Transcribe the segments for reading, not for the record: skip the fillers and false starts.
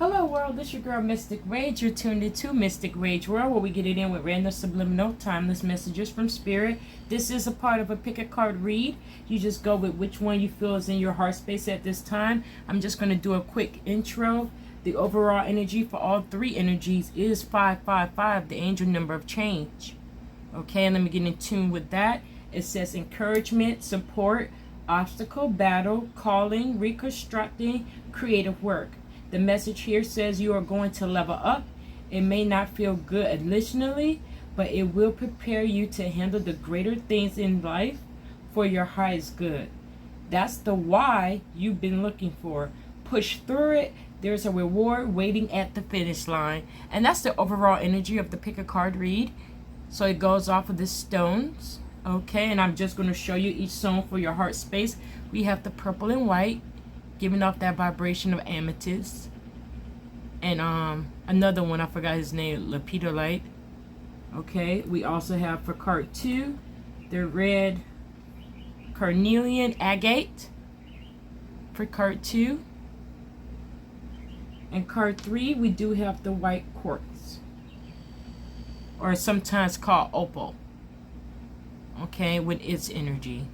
Hello world, this is your girl Mystic Rage. You're tuned into Mystic Rage World, where we get it in with random, subliminal, timeless messages from spirit. This is a part of a pick a card read. You just go with which one you feel is in your heart space at this time. I'm just going to do a quick intro. The overall energy for all three energies is 555, the angel number of change. Okay, and let me get in tune with that. It says encouragement, support, obstacle, battle, calling, reconstructing, creative work. The message here says you are going to level up. It may not feel good initially, but it will prepare you to handle the greater things in life for your highest good. That's the why you've been looking for. Push through it. There's a reward waiting at the finish line. And that's the overall energy of the pick a card read. So it goes off of the stones. Okay, and I'm just going to show you each stone for your heart space. We have the purple and white, giving off that vibration of amethyst. And another one, I forgot his name, lepidolite. Okay, we also have for card 2 the red carnelian agate for card 2. And card 3, we do have the white quartz, or sometimes called opal. Okay, with its energy.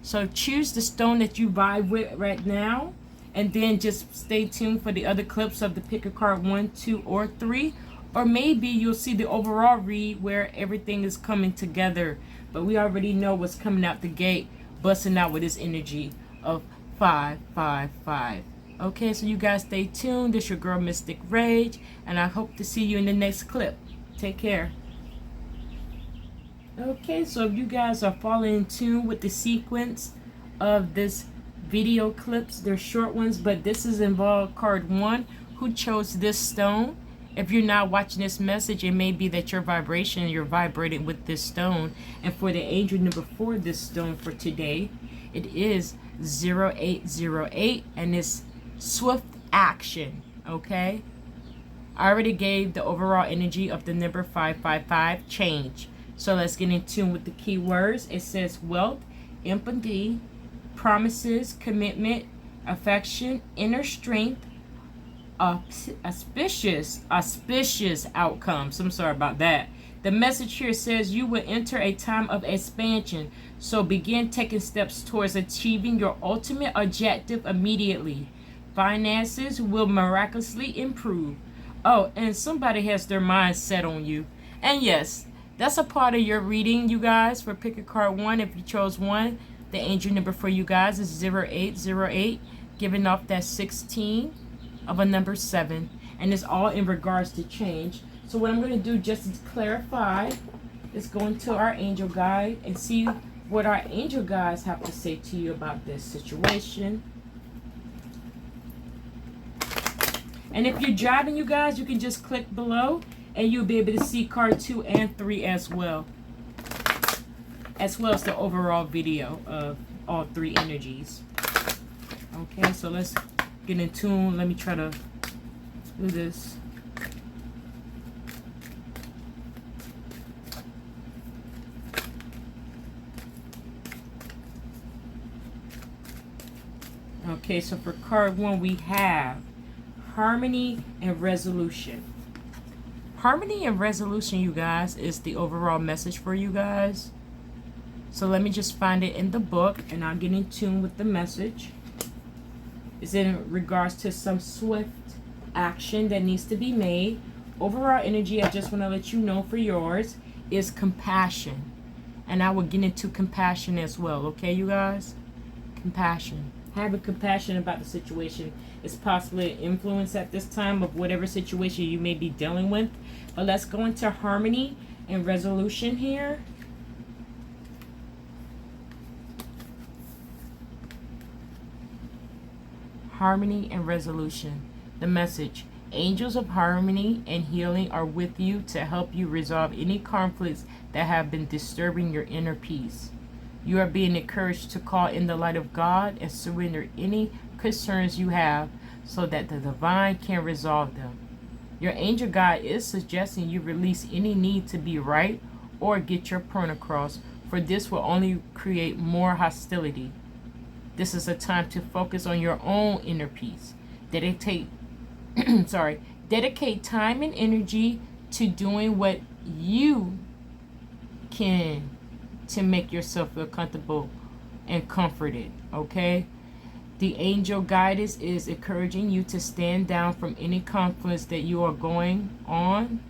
So choose the stone that you vibe with right now, and then just stay tuned for the other clips of the pick a card 1, 2, or 3. Or maybe you'll see the overall read where everything is coming together. But we already know what's coming out the gate, busting out with this energy of 555. Okay, so you guys stay tuned. This is your girl Mystic Rage, and I hope to see you in the next clip. Take care. Okay, so if you guys are falling in tune with the sequence of this video clips, they're short ones, but this is involved card 1, who chose this stone. If you're not watching this message, it may be that your vibration, you're vibrating with this stone. And for the angel number 4, this stone for today, it is 0808, and it's swift action. Okay, I already gave the overall energy of the number 555, change. So let's get in tune with the key words. It says wealth, empathy, promises, commitment, affection, inner strength, auspicious outcomes. I'm sorry about that. The message here says you will enter a time of expansion. So begin taking steps towards achieving your ultimate objective immediately. Finances will miraculously improve. Oh, and somebody has their mind set on you. And yes, that's a part of your reading, you guys, for pick a card 1. If you chose 1, the angel number for you guys is 0808, giving off that 16 of a number 7. And it's all in regards to change. So what I'm going to do, just to clarify, is go into our angel guide and see what our angel guides have to say to you about this situation. And if you're driving, you guys, you can just click below, and you'll be able to see card 2 and 3 as well as the overall video of all 3 energies. Okay, so let's get in tune. Let me try to do this. Okay, so for card 1, we have harmony and resolution. Harmony and resolution, you guys, is the overall message for you guys. So let me just find it in the book, and I'll get in tune with the message. It's in regards to some swift action that needs to be made. Overall energy, I just want to let you know for yours, is compassion. And I will get into compassion as well, okay, you guys? Compassion. Having compassion about the situation is possibly an influence at this time of whatever situation you may be dealing with. But let's go into harmony and resolution here. Harmony and resolution. The message: angels of harmony and healing are with you to help you resolve any conflicts that have been disturbing your inner peace. You are being encouraged to call in the light of God and surrender any concerns you have so that the divine can resolve them. Your angel guide is suggesting you release any need to be right or get your point across, for this will only create more hostility. This is a time to focus on your own inner peace. Dedicate sorry, dedicate time and energy to doing what you can to make yourself feel comfortable and comforted, okay? The angel guidance is encouraging you to stand down from any conflicts that you are going on,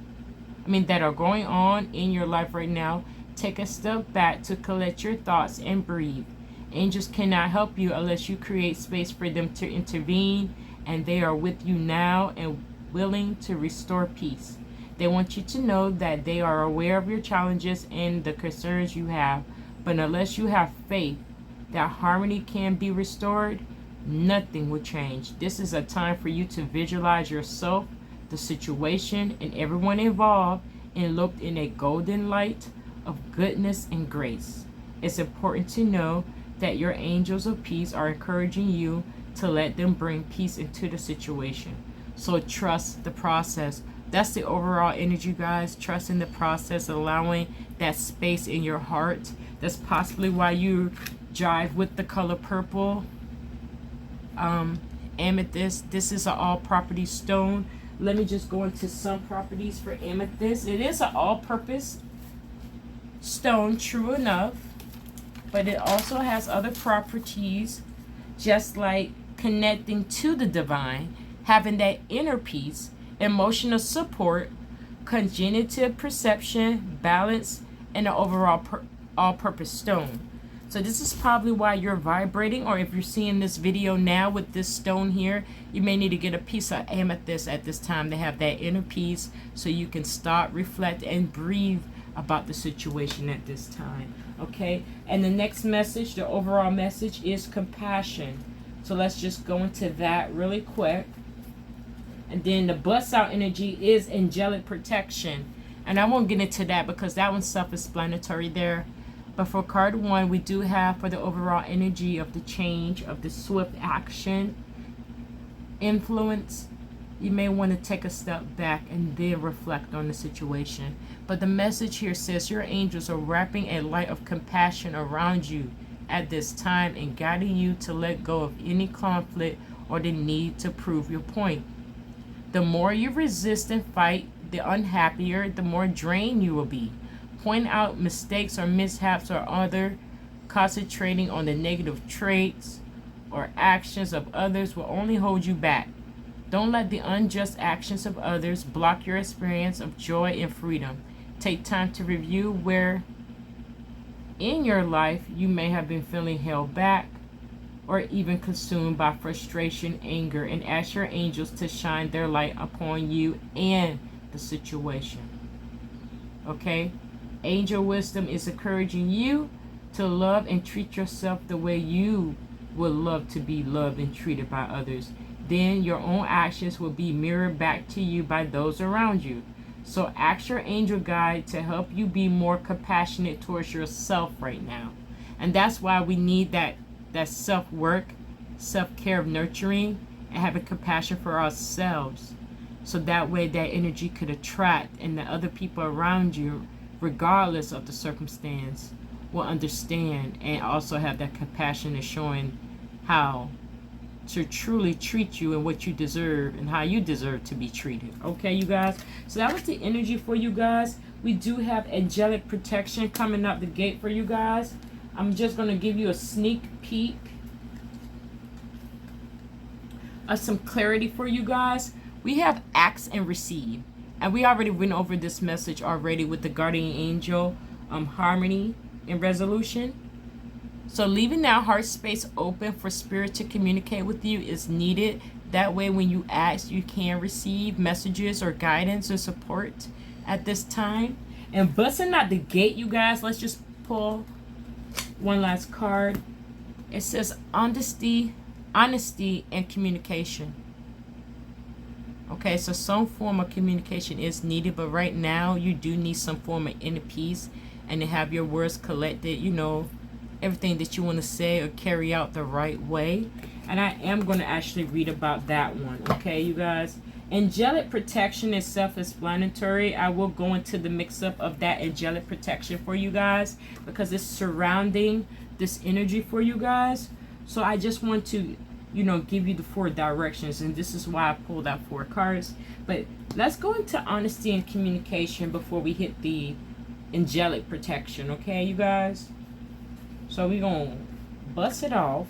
that are going on in your life right now. Take a step back to collect your thoughts and breathe. Angels cannot help you unless you create space for them to intervene, and they are with you now and willing to restore peace. They want you to know that they are aware of your challenges and the concerns you have, but unless you have faith that harmony can be restored, nothing will change. This is a time for you to visualize yourself, the situation, and everyone involved enveloped in a golden light of goodness and grace. It's important to know that your angels of peace are encouraging you to let them bring peace into the situation. So trust the process. That's the overall energy, guys. Trust in the process, allowing that space in your heart. That's possibly why you drive with the color purple. Amethyst. This is an all-property stone. Let me just go into some properties for amethyst. It is an all-purpose stone, true enough, but it also has other properties, just like connecting to the divine, having that inner peace, emotional support, cognitive perception, balance, and an overall all-purpose stone. So this is probably why you're vibrating, or if you're seeing this video now with this stone here, you may need to get a piece of amethyst at this time to have that inner peace so you can stop, reflect, and breathe about the situation at this time. Okay, and the next message, the overall message, is compassion. So let's just go into that really quick. And then the bust out energy is angelic protection. And I won't get into that because that one's self-explanatory there. But for card 1, we do have for the overall energy of the change, of the swift action, influence. You may want to take a step back and then reflect on the situation. But the message here says your angels are wrapping a light of compassion around you at this time and guiding you to let go of any conflict or the need to prove your point. The more you resist and fight, the unhappier, the more drained you will be. Point out mistakes or mishaps or other, concentrating on the negative traits or actions of others will only hold you back. Don't let the unjust actions of others block your experience of joy and freedom. Take time to review where in your life you may have been feeling held back or even consumed by frustration, anger, and ask your angels to shine their light upon you and the situation. Okay? Angel wisdom is encouraging you to love and treat yourself the way you would love to be loved and treated by others. Then your own actions will be mirrored back to you by those around you. So ask your angel guide to help you be more compassionate towards yourself right now. And that's why we need that self-work, self-care of nurturing and having compassion for ourselves. So that way that energy could attract, and the other people around you, regardless of the circumstance, will understand and also have that compassion of showing how to truly treat you and what you deserve and how you deserve to be treated. Okay, you guys? So that was the energy for you guys. We do have angelic protection coming out the gate for you guys. I'm just going to give you a sneak peek of some clarity for you guys. We have ask and receive. And we already went over this message already with the guardian angel, harmony and resolution. So leaving that heart space open for spirit to communicate with you is needed. That way when you ask, you can receive messages or guidance or support at this time. And busting out the gate, you guys, let's just pull one last card. It says honesty and communication. Okay, so some form of communication is needed, but right now you do need some form of inner peace and to have your words collected, everything that you want to say or carry out the right way. And I am going to actually read about that one. Okay, you guys? Angelic protection is self-explanatory. I will go into the mix-up of that angelic protection for you guys because it's surrounding this energy for you guys. So I just want to you know, give you the 4 directions. And this is why I pulled out 4 cards. But let's go into honesty and communication before we hit the angelic protection, okay, you guys? So we're going to bust it off.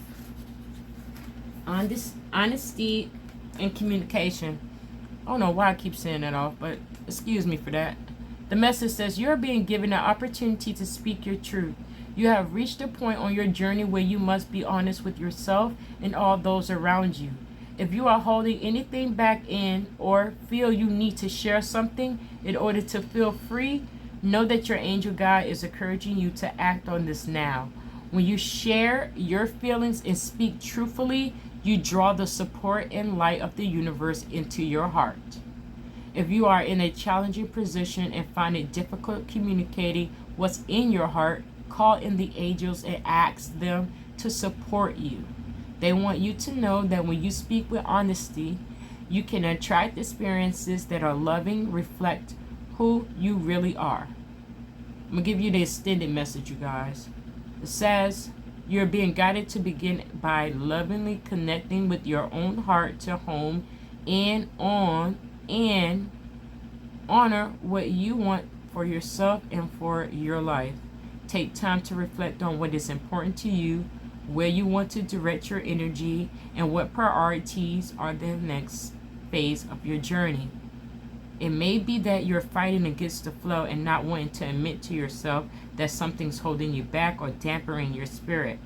Honesty and communication. I don't know why I keep saying that off, but excuse me for that. The message says, you're being given an opportunity to speak your truth. You have reached a point on your journey where you must be honest with yourself and all those around you. If you are holding anything back in or feel you need to share something in order to feel free, know that your angel guide is encouraging you to act on this now. When you share your feelings and speak truthfully, you draw the support and light of the universe into your heart. If you are in a challenging position and find it difficult communicating what's in your heart, call in the angels and ask them to support you. They want you to know that when you speak with honesty, you can attract experiences that are loving, reflect who you really are. I'm going to give you the extended message, you guys. It says, you're being guided to begin by lovingly connecting with your own heart to home and honor what you want for yourself and for your life. Take time to reflect on what is important to you, where you want to direct your energy, and what priorities are the next phase of your journey. It may be that you're fighting against the flow and not wanting to admit to yourself that something's holding you back or dampening your spirit.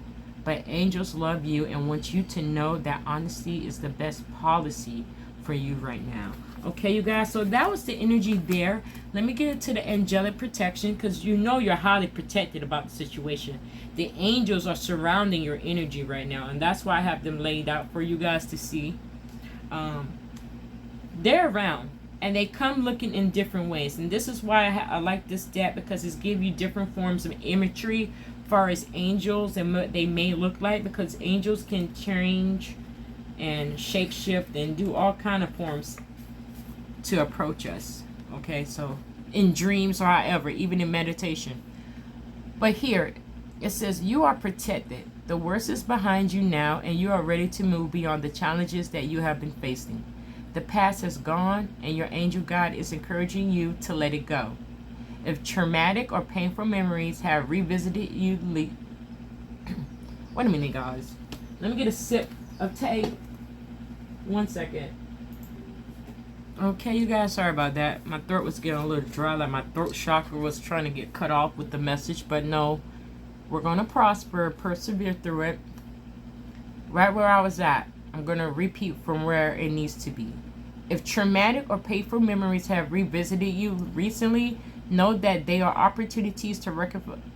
But angels love you and want you to know that honesty is the best policy for you right now. Okay, you guys, so that was the energy there. Let me get into the angelic protection, because you know you're highly protected about the situation. The angels are surrounding your energy right now, and that's why I have them laid out for you guys to see. They're around, and they come looking in different ways. And this is why I like this deck, because it's give you different forms of imagery as far as angels and what they may look like, because angels can change and shape shift and do all kind of forms to approach us. Okay, so in dreams or however, even in meditation. But here it says you are protected. The worst is behind you now, and you are ready to move beyond the challenges that you have been facing. The past has gone, and your angel guide is encouraging you to let it go. If traumatic or painful memories have revisited you, wait a minute, guys. Let me get a sip of tea. 1 second. Okay, you guys, sorry about that. My throat was getting a little dry, like my throat chakra was trying to get cut off with the message. But no, we're going to prosper, persevere through it. Right where I was at, I'm going to repeat from where it needs to be. If traumatic or painful memories have revisited you recently, know that they are opportunities to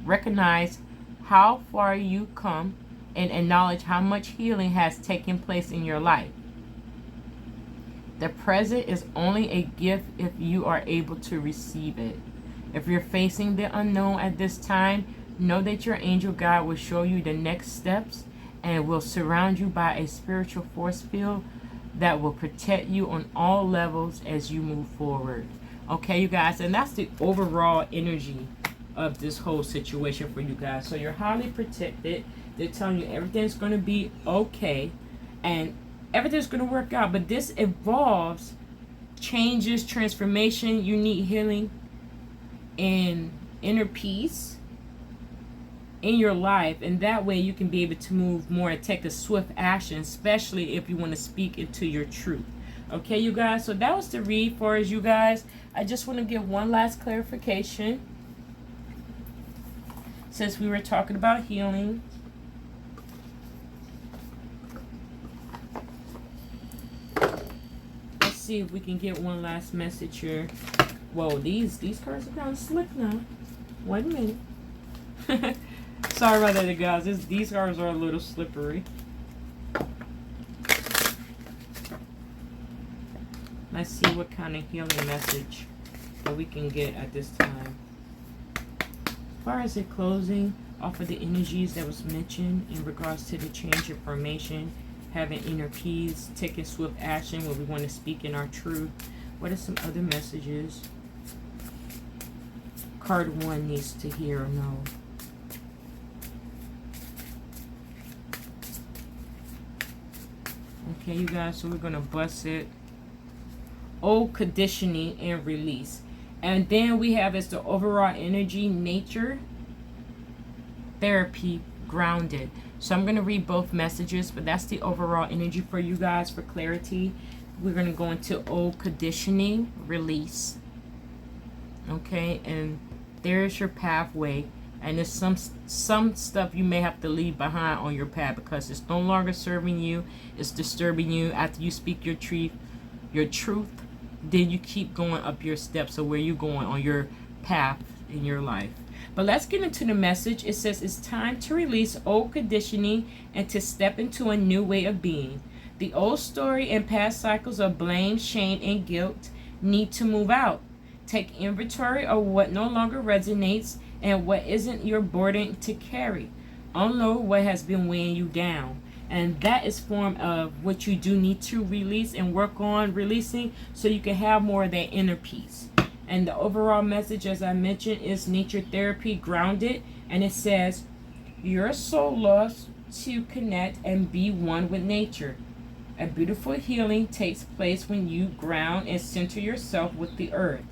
recognize how far you come and acknowledge how much healing has taken place in your life. The present is only a gift if you are able to receive it. If you're facing the unknown at this time, know that your angel guide will show you the next steps and will surround you by a spiritual force field that will protect you on all levels as you move forward. Okay, you guys, and that's the overall energy of this whole situation for you guys. So you're highly protected. They're telling you everything's going to be okay, and everything's going to work out. But this involves changes, transformation. You need healing and inner peace in your life, and that way you can be able to move more and take a swift action, especially if you want to speak into your truth. Okay, you guys, so that was the read for us, you guys. I just want to give one last clarification, since we were talking about healing. Let's see if we can get one last message here. Whoa, these cards are kind of slick now. Wait a minute. Sorry about that, guys. These cards are a little slippery. Let's see what kind of healing message that we can get at this time. As far as the closing off of the energies that was mentioned in regards to the change of formation, having inner peace, taking swift action when we want to speak in our truth. What are some other messages card 1 needs to hear or know? Okay, you guys, so we're going to bust it. Old conditioning and release. And then we have as the overall energy, nature, therapy, grounded. So I'm going to read both messages, but that's the overall energy for you guys for clarity. We're going to go into old conditioning, release. Okay, and there's your pathway. And there's some stuff you may have to leave behind on your path because it's no longer serving you. It's disturbing you. After you speak your truth, then you keep going up your steps of where you're going on your path in your life. But let's get into the message. It says it's time to release old conditioning and to step into a new way of being. The old story and past cycles of blame, shame, and guilt need to move out. Take inventory of what no longer resonates and what isn't your burden to carry. Unload what has been weighing you down. And that is form of what you do need to release and work on releasing so you can have more of that inner peace. And the overall message, as I mentioned, is nature therapy, grounded. And it says, your soul loves to connect and be one with nature. A beautiful healing takes place when you ground and center yourself with the earth.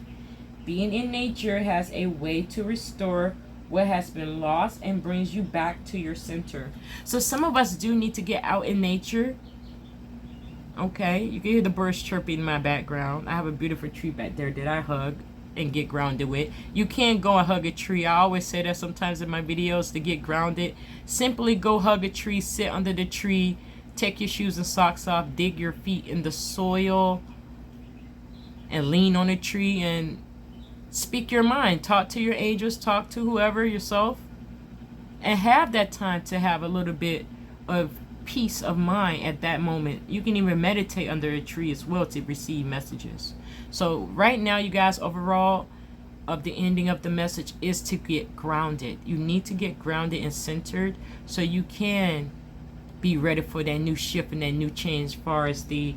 Being in nature has a way to restore what has been lost and brings you back to your center. So some of us do need to get out in nature. Okay, you can hear the birds chirping in my background. I have a beautiful tree back there that I hug and get grounded with. You can't go and hug a tree. I always say that sometimes in my videos to get grounded. Simply go hug a tree, sit under the tree, take your shoes and socks off, dig your feet in the soil, and lean on a tree and speak your mind. Talk to your angels, talk to whoever, yourself, and have that time to have a little bit of peace of mind at that moment. You can even meditate under a tree as well to receive messages. So right now, you guys, overall of the ending of the message is to get grounded. You need to get grounded and centered so you can be ready for that new shift and that new change as far as the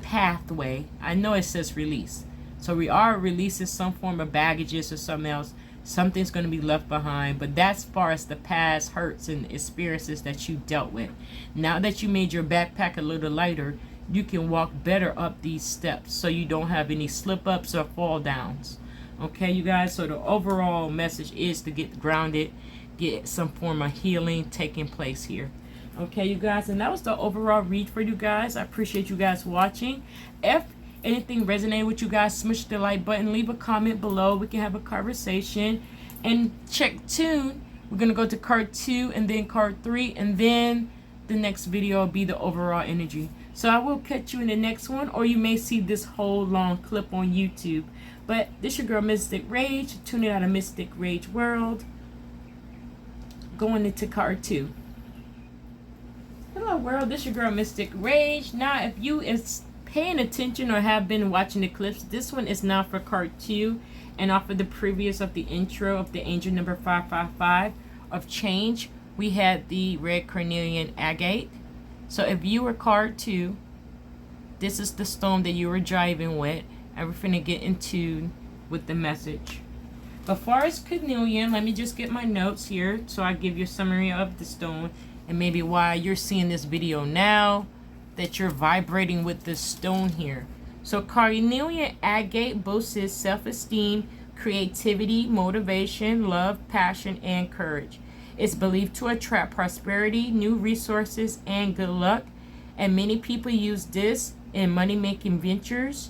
pathway. I know it says release. So we are releasing some form of baggages or something else. Something's going to be left behind. But that's as far as the past hurts and experiences that you dealt with. Now that you made your backpack a little lighter, you can walk better up these steps so you don't have any slip-ups or fall downs. Okay, you guys? So the overall message is to get grounded, get some form of healing taking place here. Okay, you guys? And that was the overall read for you guys. I appreciate you guys watching. If anything resonated with you guys, smash the like button, leave a comment below. We can have a conversation. And check tune. We're going to go to card 2 and then card 3. And then the next video will be the overall energy. So I will catch you in the next one. Or you may see this whole long clip on YouTube. But this your girl, Mystic Rage. Tuning out of Mystic Rage World. Going into card 2. Hello world, this your girl, Mystic Rage. Now if you is paying attention or have been watching the clips, this one is now for card 2, and off of the previous of the intro of the angel number 555 of change, we had the red carnelian agate. So if you were card 2, this is the stone that you were driving with, and we're finna get into with the message. But far as carnelian, let me just get my notes here so I give you a summary of the stone and maybe why you're seeing this video now, that you're vibrating with this stone here. So carnelian agate boosts self-esteem, creativity, motivation, love, passion, and courage. It's believed to attract prosperity, new resources, and good luck. And many people use this in money-making ventures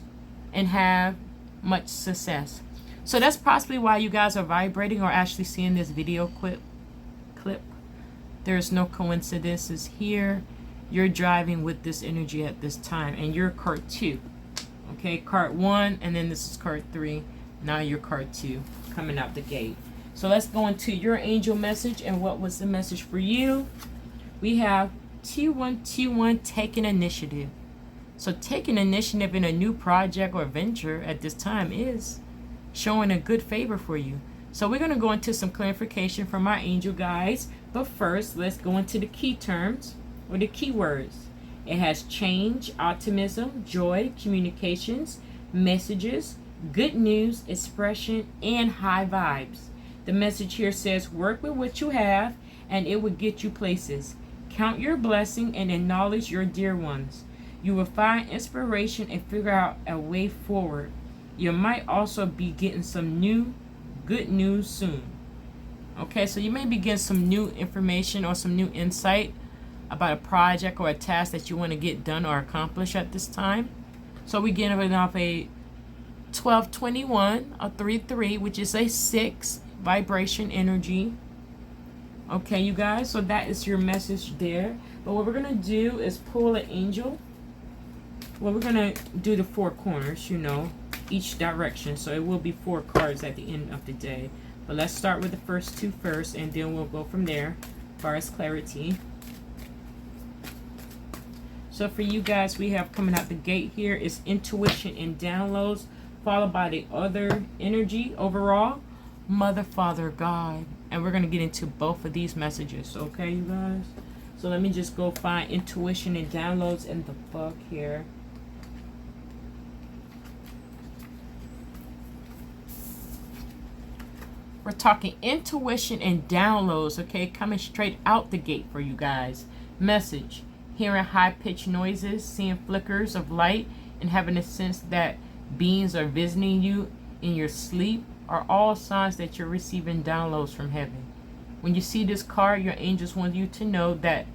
and have much success. So that's possibly why you guys are vibrating or actually seeing this video clip. There's no coincidences here. You're driving with this energy at this time, and you're card 2. Okay, card 1, and then this is card 3. Now you're card 2 coming out the gate. So let's go into your angel message. And what was the message for you? We have 2121, taking initiative. So taking initiative in a new project or venture at this time is showing a good favor for you. So we're going to go into some clarification from our angel guides. But first, let's go into the key terms or the keywords. It has change, optimism, joy, communications, messages, good news, expression, and high vibes. The message here says work with what you have and it will get you places. Count your blessing and acknowledge your dear ones. You will find inspiration and figure out a way forward. You might also be getting some new good news soon. Okay, so you may be getting some new information or some new insight about a project or a task that you want to get done or accomplish at this time. So we're getting off a 1221, a 3-3, which is a 6 vibration energy. Okay, you guys, so that is your message there. But what we're going to do is pull an angel. Well, we're going to do the 4 corners, you know, each direction. So it will be 4 cards at the end of the day. But let's start with the first 2 first, and then we'll go from there as far as clarity. So for you guys, we have coming out the gate here is intuition and downloads, followed by the other energy overall, Mother, Father, God. And we're going to get into both of these messages, okay, you guys? So let me just go find intuition and downloads in the book here. We're talking intuition and downloads, okay? Coming straight out the gate for you guys. Message. Hearing high-pitched noises, seeing flickers of light, and having a sense that beings are visiting you in your sleep are all signs that you're receiving downloads from heaven. When you see this card, your angels want you to know that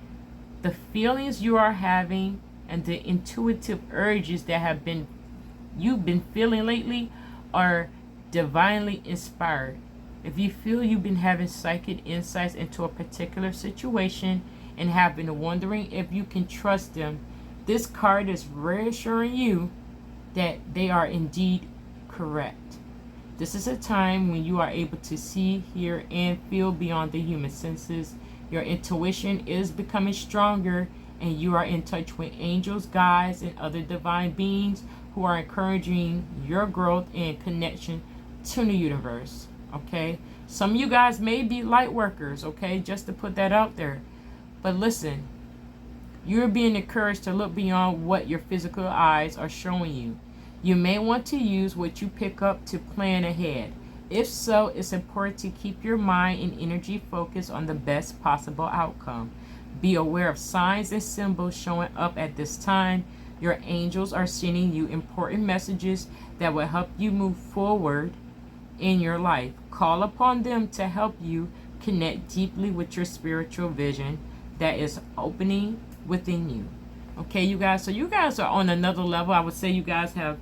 the feelings you are having and the intuitive urges that you've been feeling lately are divinely inspired. If you feel you've been having psychic insights into a particular situation and have been wondering if you can trust them, this card is reassuring you that they are indeed correct. This is a time when you are able to see, hear, and feel beyond the human senses. Your intuition is becoming stronger, and you are in touch with angels, guides, and other divine beings who are encouraging your growth and connection to the universe. Okay? Some of you guys may be light workers, okay? Just to put that out there. But listen, you're being encouraged to look beyond what your physical eyes are showing you. You may want to use what you pick up to plan ahead. If so, it's important to keep your mind and energy focused on the best possible outcome. Be aware of signs and symbols showing up at this time. Your angels are sending you important messages that will help you move forward in your life. Call upon them to help you connect deeply with your spiritual vision that is opening within you. Okay, you guys, so you guys are on another level. I would say you guys have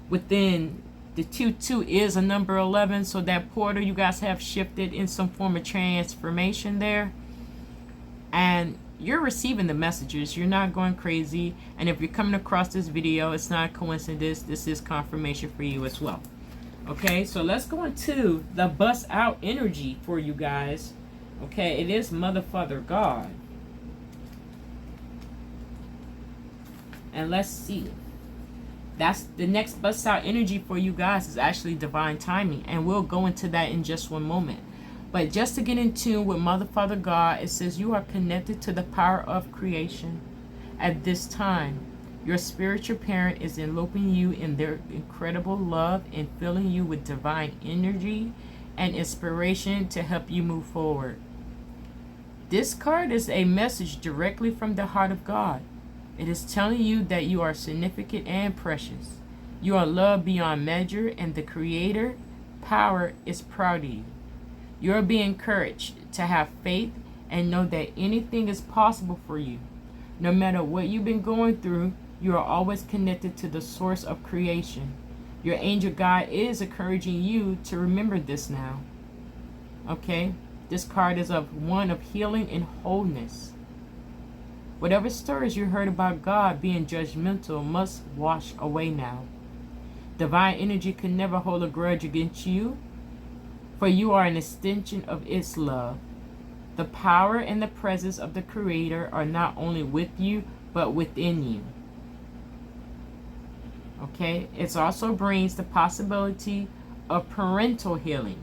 within the 2-2 is a number 11, so that portal you guys have shifted in some form of transformation there, and you're receiving the messages. You're not going crazy, and if you're coming across this video, it's not a coincidence. This is confirmation for you as well. Okay, so let's go into the bust out energy for you guys. Okay, it is Mother, Father, God. And let's see. That's the next bust out energy for you guys is actually divine timing. And we'll go into that in just one moment. But just to get in tune with Mother, Father, God, it says you are connected to the power of creation. At this time, your spiritual parent is enveloping you in their incredible love and filling you with divine energy and inspiration to help you move forward. This card is a message directly from the heart of God. It is telling you that you are significant and precious. You are loved beyond measure, and the Creator power is proud of you. You are being encouraged to have faith and know that anything is possible for you. No matter what you've been going through, you are always connected to the source of creation. Your angel guide is encouraging you to remember this now. Okay? This card is one of healing and wholeness. Whatever stories you heard about God being judgmental must wash away now. Divine energy can never hold a grudge against you, for you are an extension of its love. The power and the presence of the Creator are not only with you, but within you. Okay? It also brings the possibility of parental healing.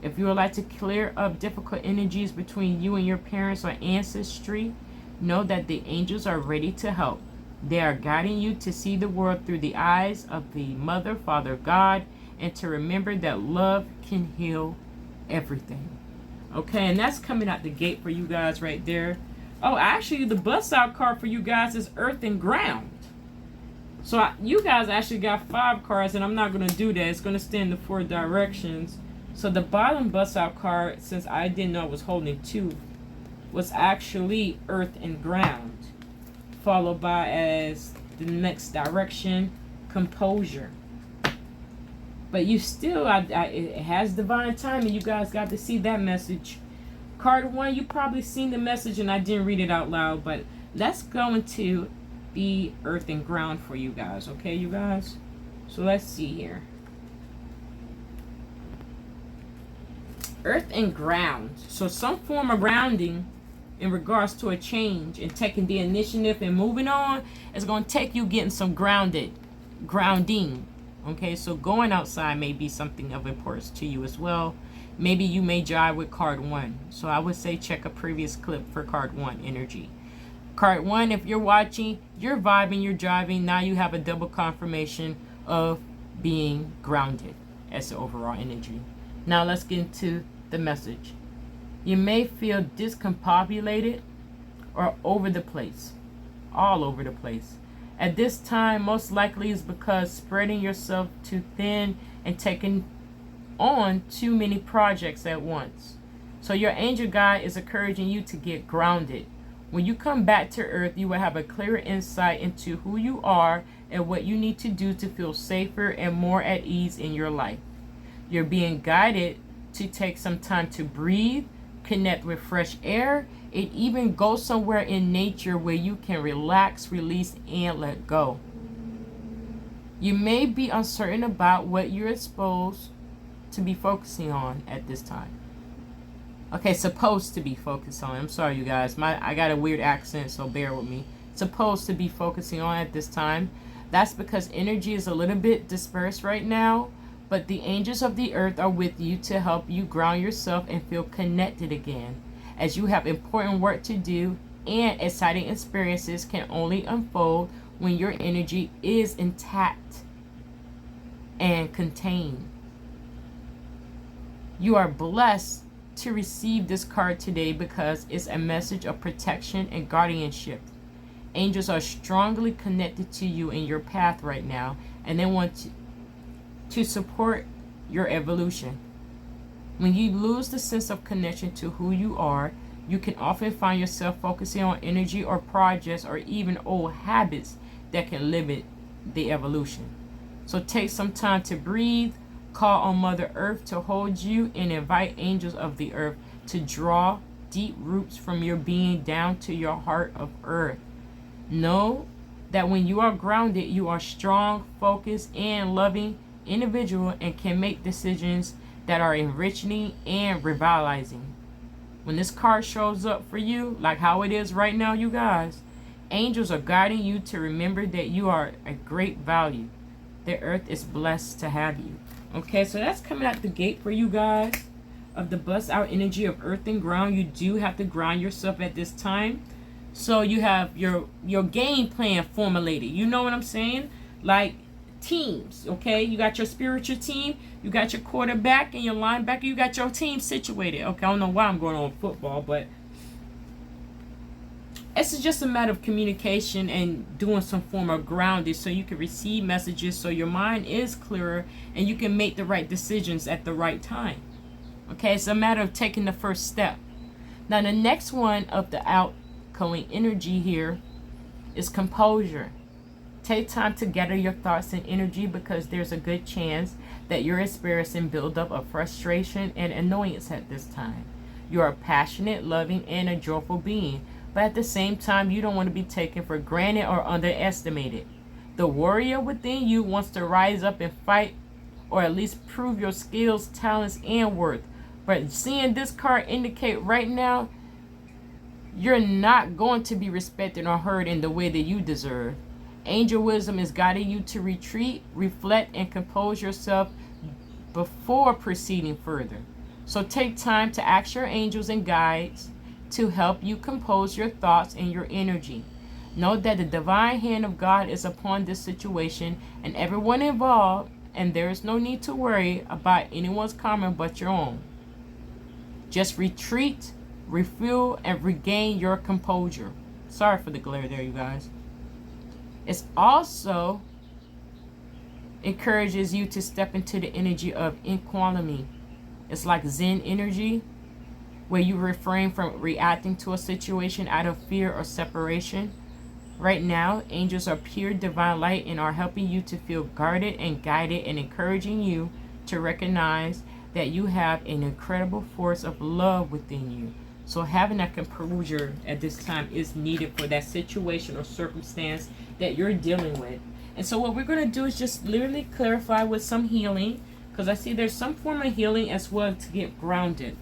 If you would like to clear up difficult energies between you and your parents or ancestry, know that the angels are ready to help. They are guiding you to see the world through the eyes of the Mother, Father, God, and to remember that love can heal everything. Okay, and that's coming out the gate for you guys right there. Oh, actually, the bust out card for you guys is Earth and Ground. So you guys actually got 5 cards, and I'm not going to do that. It's going to stay in the 4 directions. So the bottom bust out card, since I didn't know I was holding 2, was actually Earth and Ground, followed by as the next direction, Composure. But you still, it has divine timing. You guys got to see that message. Card 1, you probably seen the message and I didn't read it out loud, but let's go into the Earth and Ground for you guys, okay, you guys? So let's see here. Earth and Ground. So some form of grounding in regards to a change and taking the initiative and moving on is going to take you getting some grounding. Okay, so going outside may be something of importance to you as well. Maybe you may jive with card 1. So I would say check a previous clip for card 1 energy. Card 1, if you're watching, you're vibing, you're driving. Now you have a double confirmation of being grounded as the overall energy. Now let's get into the message. You may feel discombobulated or over the place, all over the place. At this time, most likely is because spreading yourself too thin and taking on too many projects at once. So your angel guide is encouraging you to get grounded. When you come back to earth, you will have a clearer insight into who you are and what you need to do to feel safer and more at ease in your life. You're being guided to take some time to breathe, connect with fresh air, and even go somewhere in nature where you can relax, release, and let go. You may be uncertain about what you're supposed to be focusing on at this time. Okay, supposed to be focused on. I'm sorry, you guys. I got a weird accent, so bear with me. Supposed to be focusing on at this time. That's because energy is a little bit dispersed right now, but the angels of the earth are with you to help you ground yourself and feel connected again, as you have important work to do, and exciting experiences can only unfold when your energy is intact and contained. You are blessed to receive this card today because it's a message of protection and guardianship. Angels are strongly connected to you in your path right now, and they want to support your evolution. When you lose the sense of connection to who you are, you can often find yourself focusing on energy or projects or even old habits that can limit the evolution. So take some time to breathe, call on Mother Earth to hold you, and invite angels of the earth to draw deep roots from your being down to your heart of earth. Know that when you are grounded, you are strong, focused, and loving individual and can make decisions that are enriching and revitalizing. When this card shows up for you, like how it is right now, you guys, angels are guiding you to remember that you are a great value. The earth is blessed to have you. Okay, so that's coming out the gate for you guys of the bust out energy of earth and ground. You do have to ground yourself at this time. So you have your game plan formulated. You know what I'm saying? Like teams, okay? You got your spiritual team, you got your quarterback and your linebacker, you got your team situated. Okay, I don't know why I'm going on football, but it's just a matter of communication and doing some form of grounding so you can receive messages so your mind is clearer and you can make the right decisions at the right time. Okay, it's a matter of taking the first step. Now the next one of the outgoing energy here is composure. Take time to gather your thoughts and energy because there's a good chance that you're experiencing buildup of frustration and annoyance at this time. You are a passionate, loving, and a joyful being, but at the same time, you don't want to be taken for granted or underestimated. The warrior within you wants to rise up and fight, or at least prove your skills, talents, and worth. But seeing this card indicate right now, you're not going to be respected or heard in the way that you deserve. Angel wisdom is guiding you to retreat, reflect, and compose yourself before proceeding further. So take time to ask your angels and guides to help you compose your thoughts and your energy. Know that the divine hand of God is upon this situation and everyone involved, and there is no need to worry about anyone's karma but your own. Just retreat, refuel, and regain your composure. Sorry for the glare there, you guys. It's also encourages you to step into the energy of equanimity. It's like Zen energy, where you refrain from reacting to a situation out of fear or separation. Right now, angels are pure divine light and are helping you to feel guarded and guided, and encouraging you to recognize that you have an incredible force of love within you. So having that composure at this time is needed for that situation or circumstance that you're dealing with. And so what we're going to do is just literally clarify with some healing, because I see there's some form of healing as well to get grounded.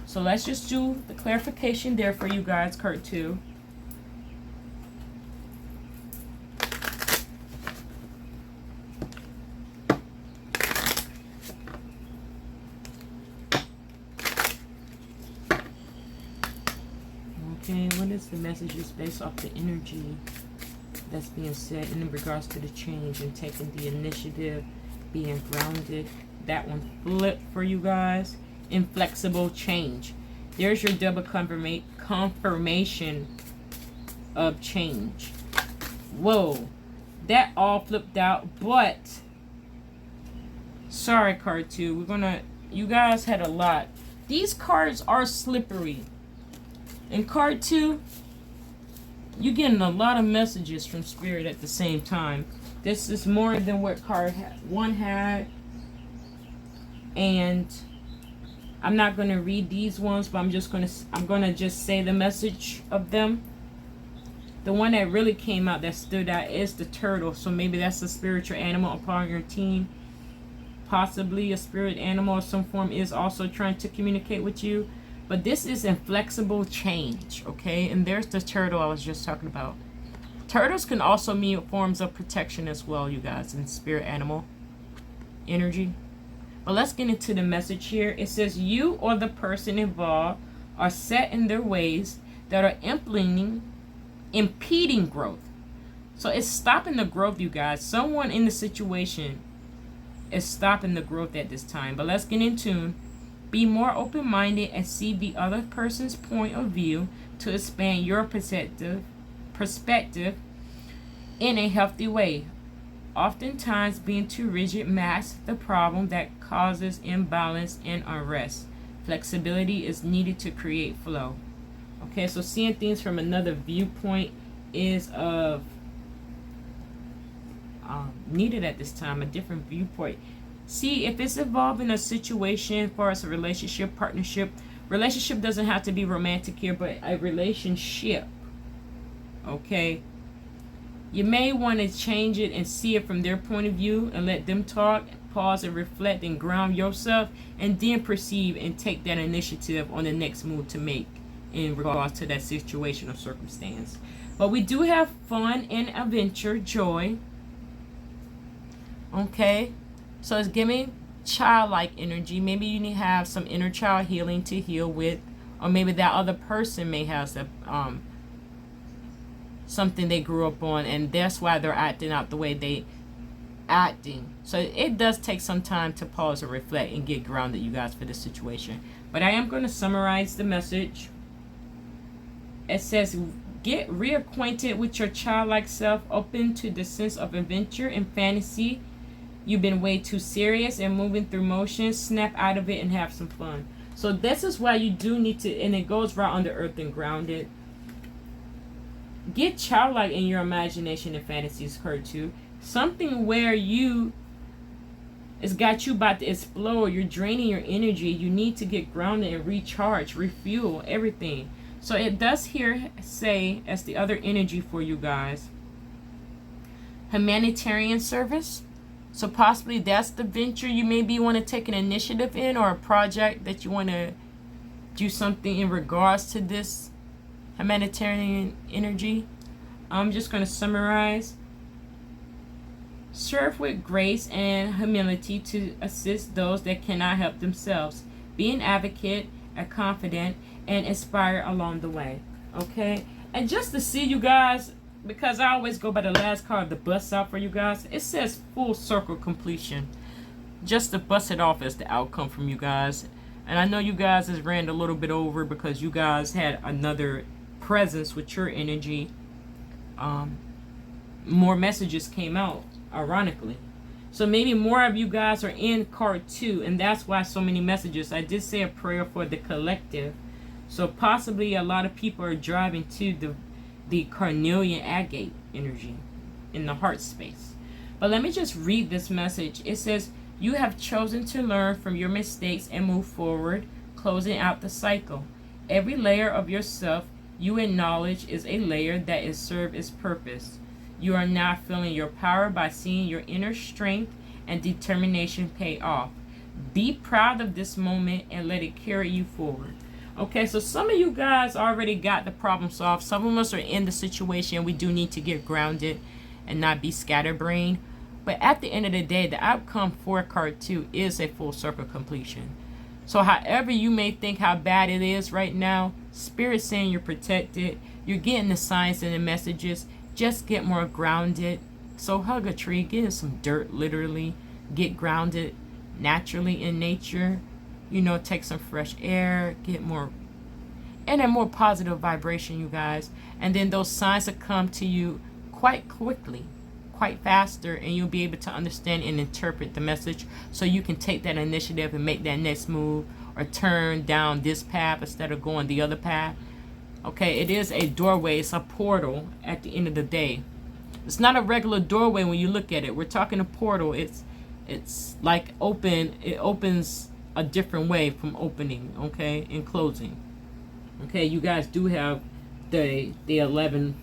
So let's just do the clarification there for you guys, card 2. Okay, what is the messages based off the energy that's being said in regards to the change and taking the initiative, being grounded? That one flipped for you guys. Inflexible change. There's your double confirmation of change. Whoa, that all flipped out. But sorry, card 2, you guys had a lot. These cards are slippery. In card 2, you're getting a lot of messages from Spirit at the same time. This is more than what card 1 had. And I'm not going to read these ones, but I'm going to just say the message of them. The one that really came out, that stood out, is the turtle. So maybe that's a spiritual animal upon your team. Possibly a spirit animal of some form is also trying to communicate with you. But this is inflexible change, okay? And there's the turtle I was just talking about. Turtles can also mean forms of protection as well, you guys, in spirit animal energy. But let's get into the message here. It says, you or the person involved are set in their ways that are impeding growth. So it's stopping the growth, you guys. Someone in the situation is stopping the growth at this time. But let's get in tune. Be more open-minded and see the other person's point of view to expand your perspective in a healthy way. Oftentimes, being too rigid masks the problem that causes imbalance and unrest. Flexibility is needed to create flow. Okay, so seeing things from another viewpoint is needed at this time, a different viewpoint. See, if it's involving a situation for us, a relationship, partnership. Relationship doesn't have to be romantic here, but a relationship. Okay. You may want to change it and see it from their point of view and let them talk, pause and reflect and ground yourself, and then perceive and take that initiative on the next move to make in regards to that situation or circumstance. But we do have fun and adventure, joy. Okay. So it's giving childlike energy. Maybe you need to have some inner child healing to heal with, or maybe that other person may have some something they grew up on, and that's why they're acting out the way they acting. So it does take some time to pause and reflect and get grounded, you guys, for this situation. But I am going to summarize the message. It says, get reacquainted with your childlike self, open to the sense of adventure and fantasy. You've been way too serious and moving through motions. Snap out of it and have some fun. So this is why you do need to, and it goes right on the earth and grounded. Get childlike in your imagination and fantasies, card 2. Something where it's got you about to explode. You're draining your energy. You need to get grounded and recharge, refuel, everything. So it does here say, as the other energy for you guys, humanitarian service. So possibly that's the venture you maybe want to take an initiative in, or a project that you want to do something in regards to this humanitarian energy. I'm just going to summarize. Serve with grace and humility to assist those that cannot help themselves. Be an advocate, a confidant, and inspire along the way. Okay? And just to see you guys, because I always go by the last card, the bust out for you guys. It says full circle completion. Just to bust it off as the outcome from you guys. And I know you guys has ran a little bit over because you guys had another presence with your energy. More messages came out, ironically. So maybe more of you guys are in card 2, and that's why so many messages. I did say a prayer for the collective. So possibly a lot of people are driving to the carnelian agate energy in the heart space. But let me just read this message. It says, you have chosen to learn from your mistakes and move forward, closing out the cycle. Every layer of yourself you acknowledge is a layer that is serve its purpose. You are now feeling your power by seeing your inner strength and determination pay off. Be proud of this moment and let it carry you forward. Okay, so some of you guys already got the problem solved. Some of us are in the situation. We do need to get grounded and not be scatterbrained. But at the end of the day, the outcome for card 2 is a full circle completion. So however you may think how bad it is right now, Spirit's saying you're protected. You're getting the signs and the messages. Just get more grounded. So hug a tree, get in some dirt, literally. Get grounded naturally in nature. You know, take some fresh air, get more, and a more positive vibration, you guys. And then those signs will come to you quite quickly, quite faster, and you'll be able to understand and interpret the message so you can take that initiative and make that next move or turn down this path instead of going the other path. Okay, it is a doorway. It's a portal at the end of the day. It's not a regular doorway when you look at it. We're talking a portal. It's like open. It opens a different way from opening, okay, and closing. Okay, you guys do have the 11,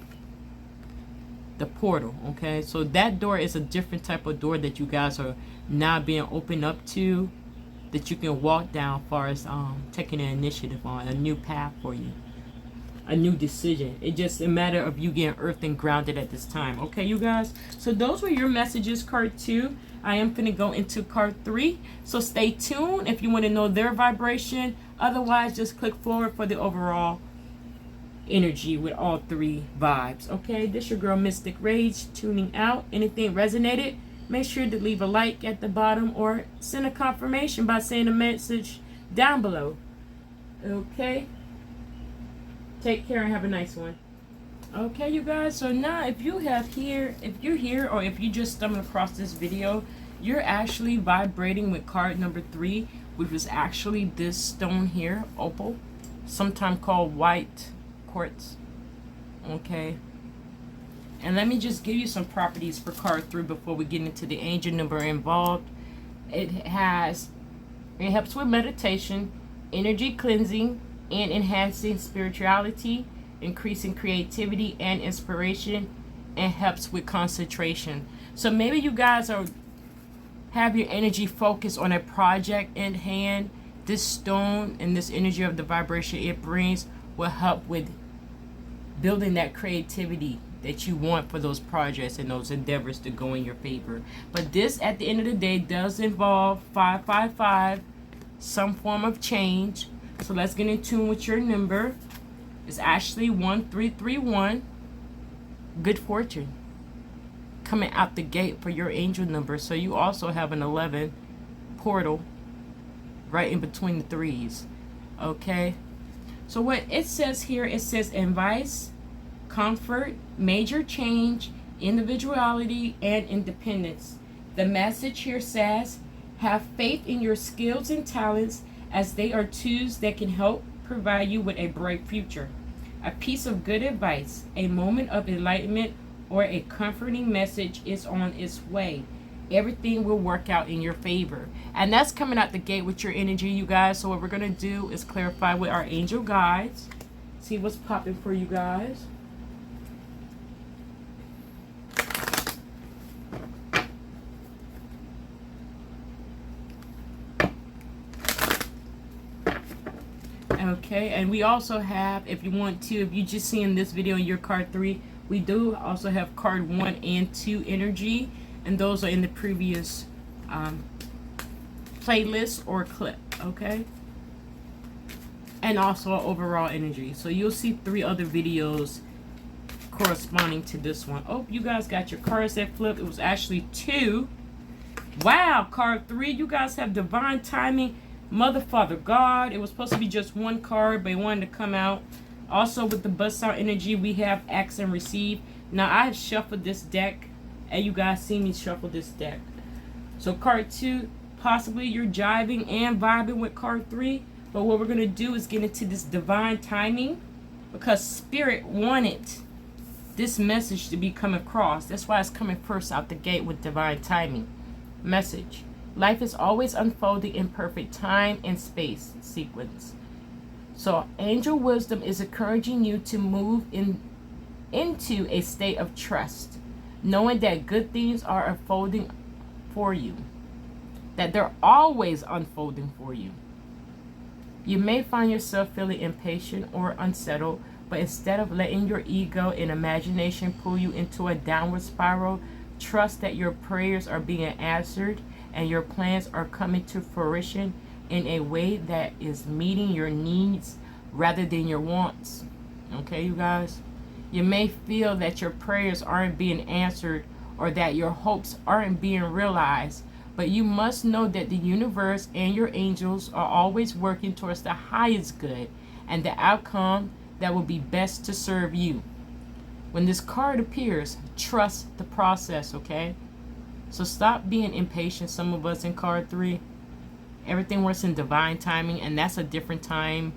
the portal, okay? So that door is a different type of door that you guys are now being opened up to, that you can walk down as far as taking an initiative on, a new path for you. A new decision. It's just a matter of you getting earthed and grounded at this time. Okay, you guys? So those were your messages, card 2. I am going to go into card 3. So stay tuned if you want to know their vibration. Otherwise, just click forward for the overall energy with all 3 vibes. Okay, this your girl Mystic Rage tuning out. Anything resonated, make sure to leave a like at the bottom or send a confirmation by saying a message down below. Okay. Take care and have a nice one. Okay, you guys, so now if you're here or if you just stumbled across this video, you're actually vibrating with card number 3, which is actually this stone here, opal, sometimes called white quartz. Okay, and let me just give you some properties for card 3 before we get into the angel number involved. It helps with meditation, energy cleansing, and enhancing spirituality, increasing creativity and inspiration, and helps with concentration. So maybe you guys have your energy focused on a project in hand. This stone and this energy of the vibration it brings will help with building that creativity that you want for those projects and those endeavors to go in your favor. But this, at the end of the day, does involve 555, some form of change. So let's get in tune with your number. It's actually 1331. Good fortune coming out the gate for your angel number. So you also have an 11 portal right in between the 3s. Okay. So what it says here, it says advice, comfort, major change, individuality, and independence. The message here says, have faith in your skills and talents, as they are tools that can help provide you with a bright future. A piece of good advice, a moment of enlightenment, or a comforting message is on its way. Everything will work out in your favor. And that's coming out the gate with your energy, you guys. So what we're going to do is clarify with our angel guides. See what's popping for you guys. Okay, and we also have, if you want to, if you just see in this video your card 3, we do also have card 1 and 2 energy, and those are in the previous playlist or clip. Okay, and also overall energy. So you'll see 3 other videos corresponding to this one. Oh, you guys got your cards that flipped. It was actually 2. Wow, card 3, you guys have divine timing. Mother, Father, God. It was supposed to be just one card, but it wanted to come out. Also, with the bust out energy, we have ask and receive. Now, I have shuffled this deck, and you guys see me shuffle this deck. So, card 2, possibly you're jiving and vibing with card 3. But what we're going to do is get into this divine timing, because Spirit wanted this message to be coming across. That's why it's coming first out the gate with divine timing. Message. Life is always unfolding in perfect time and space sequence. So angel wisdom is encouraging you to move into a state of trust, knowing that good things are unfolding for you, that they're always unfolding for you. You may find yourself feeling impatient or unsettled, but instead of letting your ego and imagination pull you into a downward spiral, trust that your prayers are being answered and your plans are coming to fruition in a way that is meeting your needs rather than your wants. Okay, you guys? You may feel that your prayers aren't being answered or that your hopes aren't being realized, but you must know that the universe and your angels are always working towards the highest good and the outcome that will be best to serve you. When this card appears, trust the process, okay? So stop being impatient, some of us in card 3. Everything works in divine timing, and that's a different time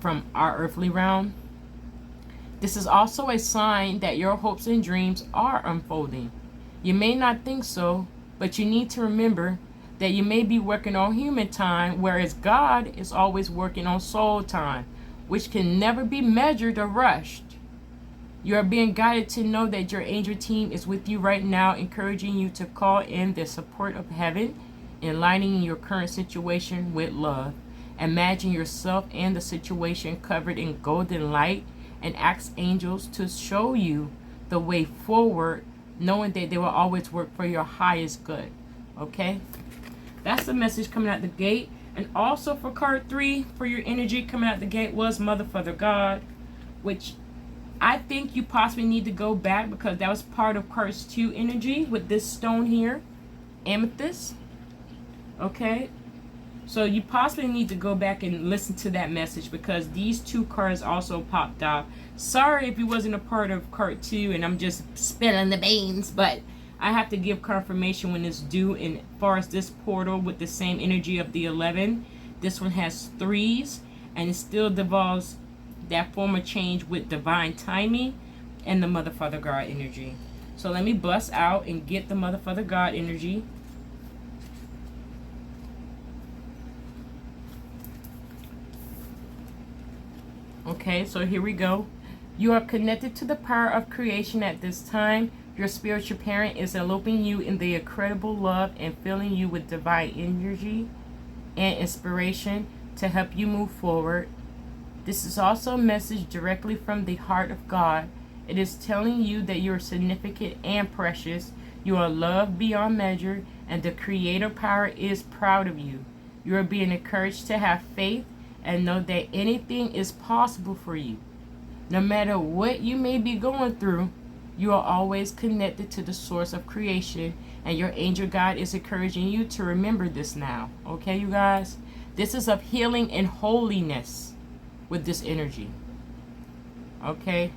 from our earthly realm. This is also a sign that your hopes and dreams are unfolding. You may not think so, but you need to remember that you may be working on human time, whereas God is always working on soul time, which can never be measured or rushed. You are being guided to know that your angel team is with you right now, encouraging you to call in the support of heaven, aligning your current situation with love. Imagine yourself and the situation covered in golden light and ask angels to show you the way forward, knowing that they will always work for your highest good. Okay? That's the message coming out the gate. And also for card 3, for your energy coming out the gate was Mother, Father, God, which I think you possibly need to go back because that was part of card 2 energy with this stone here, amethyst. Okay? So you possibly need to go back and listen to that message because these 2 cards also popped out. Sorry if you wasn't a part of card 2 and I'm just spilling the beans, but I have to give confirmation when it's due. And as far as this portal with the same energy of the 11, this one has 3s and it still devolves that form of change with divine timing and the Mother, Father, God energy. So let me bust out and get the Mother, Father, God energy. Okay, so here we go. You are connected to the power of creation at this time. Your spiritual parent is enveloping you in the incredible love and filling you with divine energy and inspiration to help you move forward. This is also a message directly from the heart of God. It is telling you that you are significant and precious. You are loved beyond measure, and the creator power is proud of you. You are being encouraged to have faith and know that anything is possible for you. No matter what you may be going through, you are always connected to the source of creation, and your angel guide is encouraging you to remember this now. Okay, you guys? This is of healing and holiness with this energy. Okay?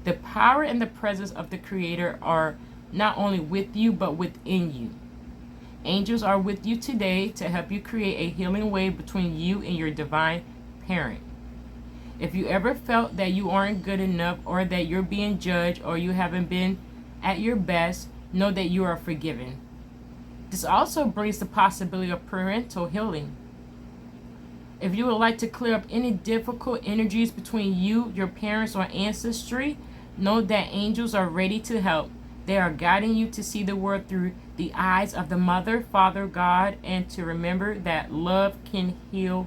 The power and the presence of the Creator are not only with you, but within you. Angels are with you today to help you create a healing wave between you and your divine parent. If you ever felt that you aren't good enough or that you're being judged or you haven't been at your best, know that you are forgiven. This also brings the possibility of parental healing. If you would like to clear up any difficult energies between you, your parents, or ancestry, know that angels are ready to help. They are guiding you to see the world through the eyes of the Mother, Father, God, and to remember that love can heal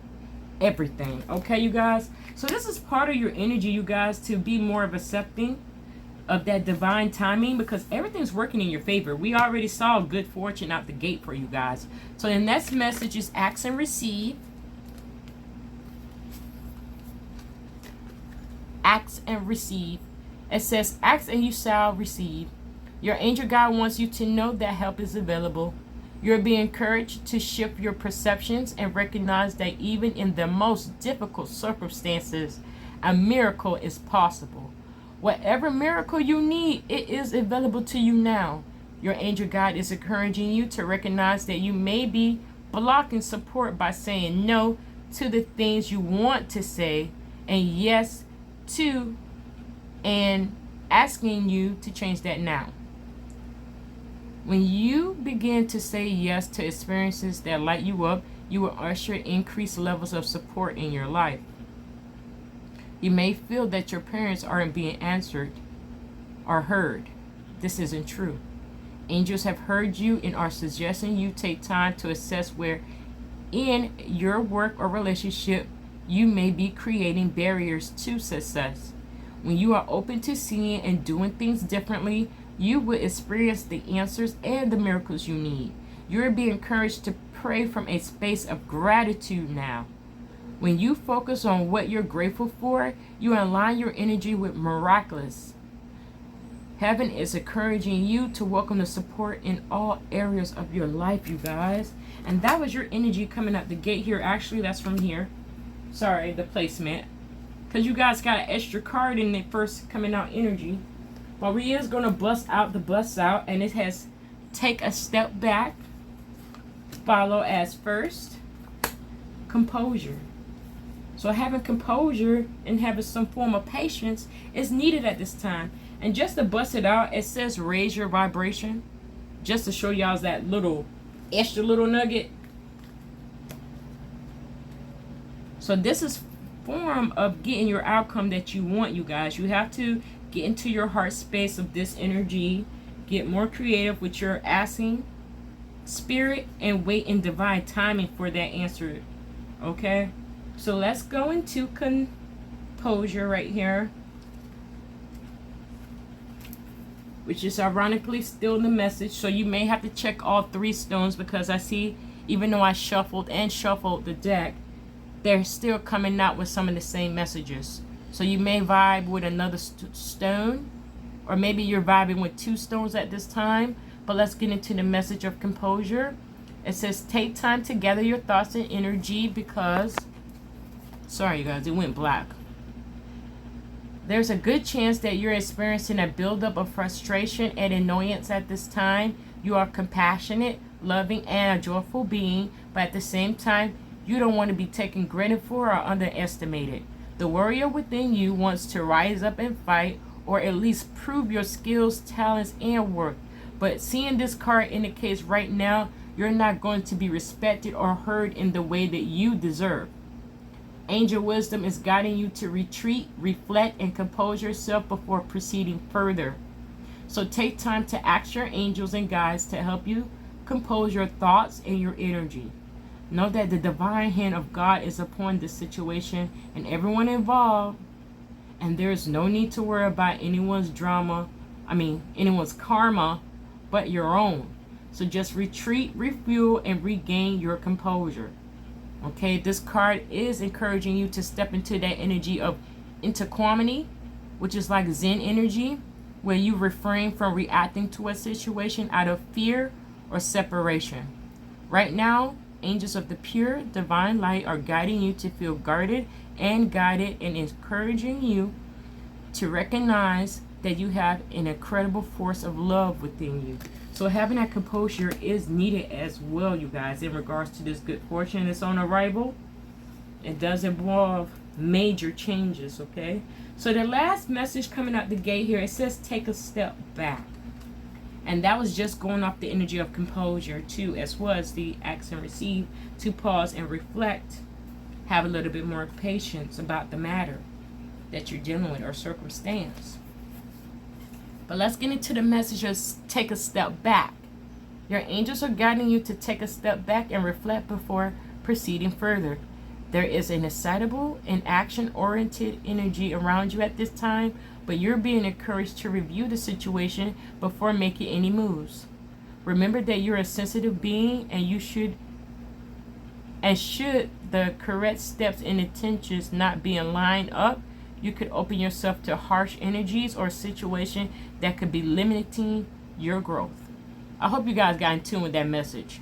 everything. Okay, you guys? So this is part of your energy, you guys, to be more of accepting of that divine timing because everything's working in your favor. We already saw good fortune out the gate for you guys. So the next message is ask and receive. Ask and receive. It says, ask and you shall receive. Your angel God wants you to know that help is available. You're being encouraged to shift your perceptions and recognize that even in the most difficult circumstances, a miracle is possible. Whatever miracle you need, it is available to you now. Your angel guide is encouraging you to recognize that you may be blocking support by saying no to the things you want to say and yes to, and asking you to change that now. When you begin to say yes to experiences that light you up, you will usher increased levels of support in your life. You may feel that your prayers aren't being answered or heard. This isn't true. Angels have heard you and are suggesting you take time to assess where in your work or relationship you may be creating barriers to success. When you are open to seeing and doing things differently, you will experience the answers and the miracles you need. You are being encouraged to pray from a space of gratitude now. When you focus on what you're grateful for, you align your energy with miraculous. Heaven is encouraging you to welcome the support in all areas of your life, you guys. And that was your energy coming out the gate here. Actually, that's from here. Sorry, the placement. Because you guys got an extra card in the first coming out energy. But we is going to bust out, and it has take a step back, follow as first, composure. So having composure and having some form of patience is needed at this time. And just to bust it out, it says raise your vibration. Just to show y'all that little extra little nugget. So this is form of getting your outcome that you want, you guys. You have to get into your heart space of this energy. Get more creative with your asking spirit and wait in divine timing for that answer. Okay? So let's go into composure right here, which is ironically still the message. So you may have to check all three stones, because I see, even though I shuffled the deck, they're still coming out with some of the same messages. So you may vibe with another stone, or maybe you're vibing with two stones at this time. But let's get into the message of composure. It says take time to gather your thoughts and energy, because sorry you guys, it went black. There's a good chance that you're experiencing a buildup of frustration and annoyance at this time. You are compassionate, loving, and a joyful being, but at the same time, you don't want to be taken credit for or underestimated. The warrior within you wants to rise up and fight, or at least prove your skills, talents, and worth. But seeing this card indicates right now, you're not going to be respected or heard in the way that you deserve. Angel wisdom is guiding you to retreat, reflect, and compose yourself before proceeding further. So take time to ask your angels and guides to help you compose your thoughts and your energy. Know that the divine hand of God is upon this situation and everyone involved, and there is no need to worry about anyone's karma, but your own. So just retreat, refuel, and regain your composure. Okay, this card is encouraging you to step into that energy of interquamity, which is like Zen energy, where you refrain from reacting to a situation out of fear or separation. Right now, angels of the pure divine light are guiding you to feel guarded and guided, and encouraging you to recognize that you have an incredible force of love within you. So having that composure is needed as well, you guys, in regards to this good fortune that's on arrival. It does involve major changes, okay? So the last message coming out the gate here, it says take a step back. And that was just going off the energy of composure too, as well as the ask and receive, to pause and reflect. Have a little bit more patience about the matter that you're dealing with or circumstance. But let's get into the message of take a step back. Your angels are guiding you to take a step back and reflect before proceeding further. There is an excitable and action-oriented energy around you at this time, but you're being encouraged to review the situation before making any moves. Remember that you're a sensitive being, and should the correct steps and intentions not be lined up, you could open yourself to harsh energies or situation that could be limiting your growth. I hope you guys got in tune with that message.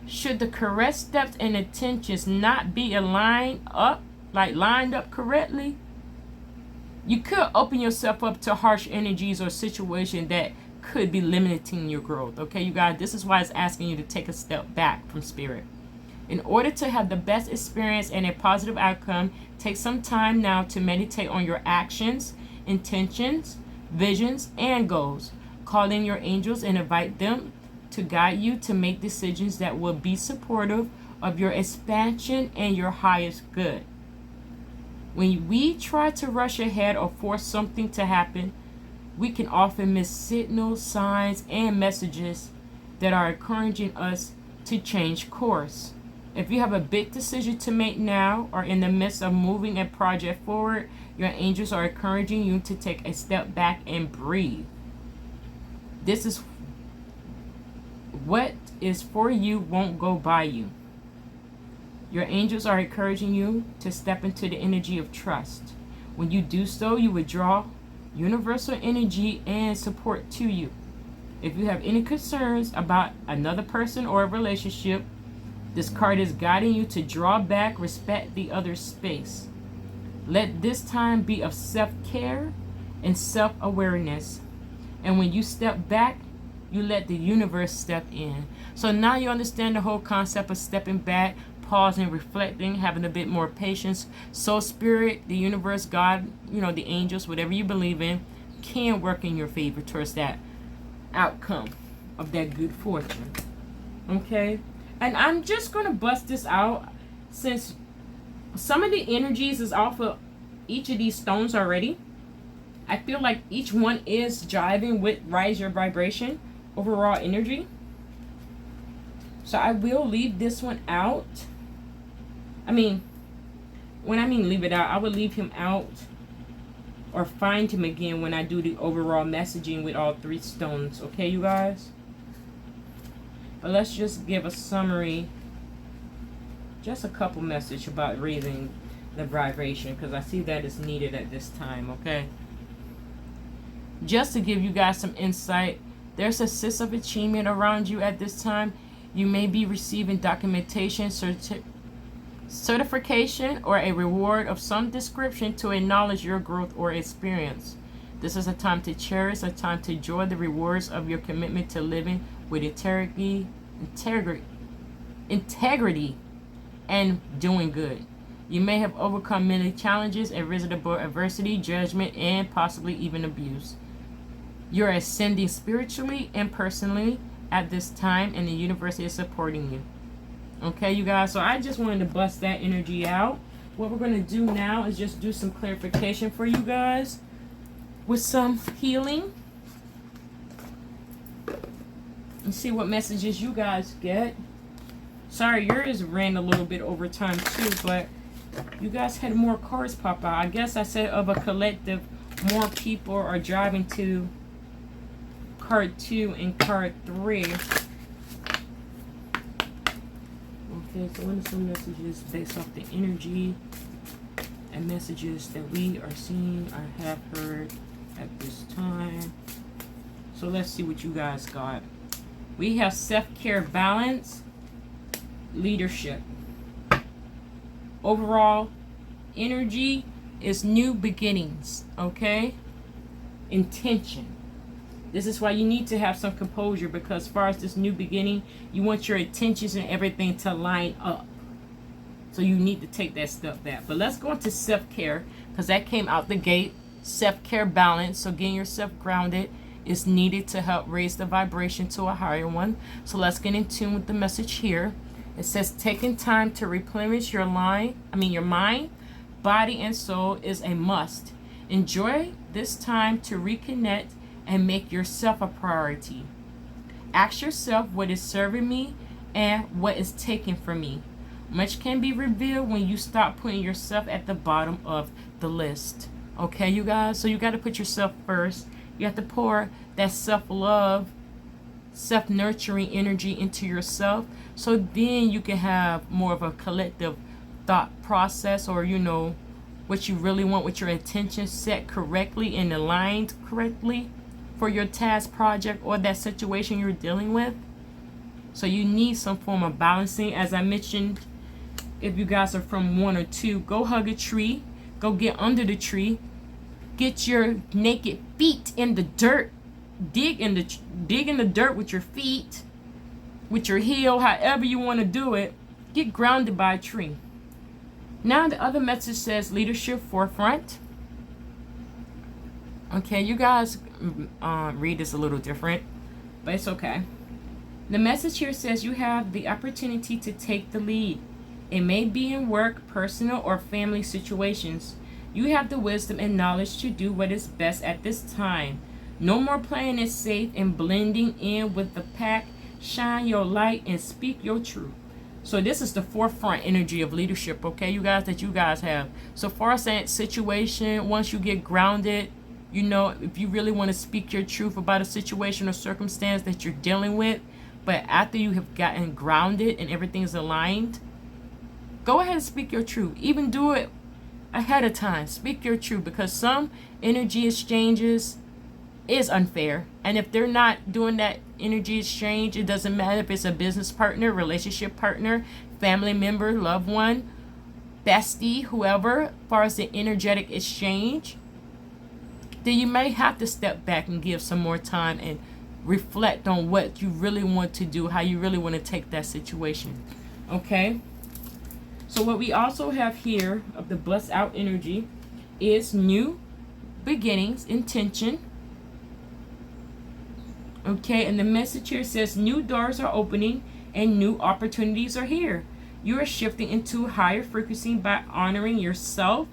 Should the correct steps and intentions not be lined up correctly, you could open yourself up to harsh energies or situations that could be limiting your growth. Okay, you guys, this is why it's asking you to take a step back from spirit. In order to have the best experience and a positive outcome, take some time now to meditate on your actions, intentions, visions, and goals. Call in your angels and invite them to guide you to make decisions that will be supportive of your expansion and your highest good. When we try to rush ahead or force something to happen, we can often miss signals, signs, and messages that are encouraging us to change course. If you have a big decision to make now or in the midst of moving a project forward, your angels are encouraging you to take a step back and breathe. This is what is for you won't go by you. Your angels are encouraging you to step into the energy of trust. When you do so, you will draw universal energy and support to you. If you have any concerns about another person or a relationship, this card is guiding you to draw back, respect the other's space. Let this time be of self-care and self-awareness. And when you step back, you let the universe step in. So now you understand the whole concept of stepping back, pausing, reflecting, having a bit more patience. So spirit, the universe, God, the angels, whatever you believe in, can work in your favor towards that outcome of that good fortune. Okay? And I'm just going to bust this out since some of the energies is off of each of these stones already. I feel like each one is jiving with rise your vibration, overall energy. So I will leave this one out. When I mean leave it out, I will leave him out or find him again when I do the overall messaging with all three stones. Okay, you guys? But let's just give a summary. Just a couple messages about raising the vibration, because I see that is needed at this time, okay? Just to give you guys some insight, there's a sense of achievement around you at this time. You may be receiving documentation, certification, or a reward of some description to acknowledge your growth or experience. This is a time to cherish, a time to enjoy the rewards of your commitment to living with integrity and doing good. You may have overcome many challenges and risen above adversity, judgment, and possibly even abuse. You're ascending spiritually and personally at this time, and the universe is supporting you. Okay, you guys, so I just wanted to bust that energy out. What we're going to do now is just do some clarification for you guys with some healing. And see what messages you guys get. Sorry, yours ran a little bit over time too, but you guys had more cards pop out. I guess I said of a collective, more people are driving to card 2 and card 3. Okay, so what are some messages based off the energy and messages that we are seeing or have heard at this time? So let's see what you guys got. We have self-care, balance, leadership. Overall energy is new beginnings, okay? Intention. This is why you need to have some composure, because as far as this new beginning, you want your intentions and everything to line up. So you need to take that step back. But let's go into self-care, because that came out the gate. Self-care, balance. So getting yourself grounded is needed to help raise the vibration to a higher one. So let's get in tune with the message here. It says taking time to replenish your mind, body, and soul is a must. Enjoy this time to reconnect and make yourself a priority. Ask yourself what is serving me and what is taken from me. Much can be revealed when you stop putting yourself at the bottom of the list. Okay, you guys? So you got to put yourself first. You have to pour that self-love, self-nurturing energy into yourself, so then you can have more of a collective thought process, or what you really want, with your intentions set correctly and aligned correctly for your task, project, or that situation you're dealing with. So you need some form of balancing. As I mentioned, if you guys are from 1 or 2, go hug a tree. Go get under the tree. Get your naked feet in the dirt. Dig in the dirt with your feet, with your heel, however you want to do it. Get grounded by a tree. Now the other message says leadership forefront. Okay, you guys read this a little different, but it's okay. The message here says you have the opportunity to take the lead. It may be in work, personal, or family situations. You have the wisdom and knowledge to do what is best at this time. No more playing it safe and blending in with the pack. Shine your light and speak your truth. So this is the forefront energy of leadership, okay, you guys, that you guys have. So far as that situation, once you get grounded, you know, if you really want to speak your truth about a situation or circumstance that you're dealing with, but after you have gotten grounded and everything is aligned, go ahead and speak your truth. Even do it ahead of time. Speak your truth, because some energy exchanges is unfair. And if they're not doing that energy exchange, it doesn't matter if it's a business partner, relationship partner, family member, loved one, bestie, whoever, as far as the energetic exchange, then you may have to step back and give some more time and reflect on what you really want to do, how you really want to take that situation. Okay? So what we also have here of the blessed out energy is new beginnings, intention. Okay, and the message here says new doors are opening and new opportunities are here. You are shifting into higher frequency by honoring yourself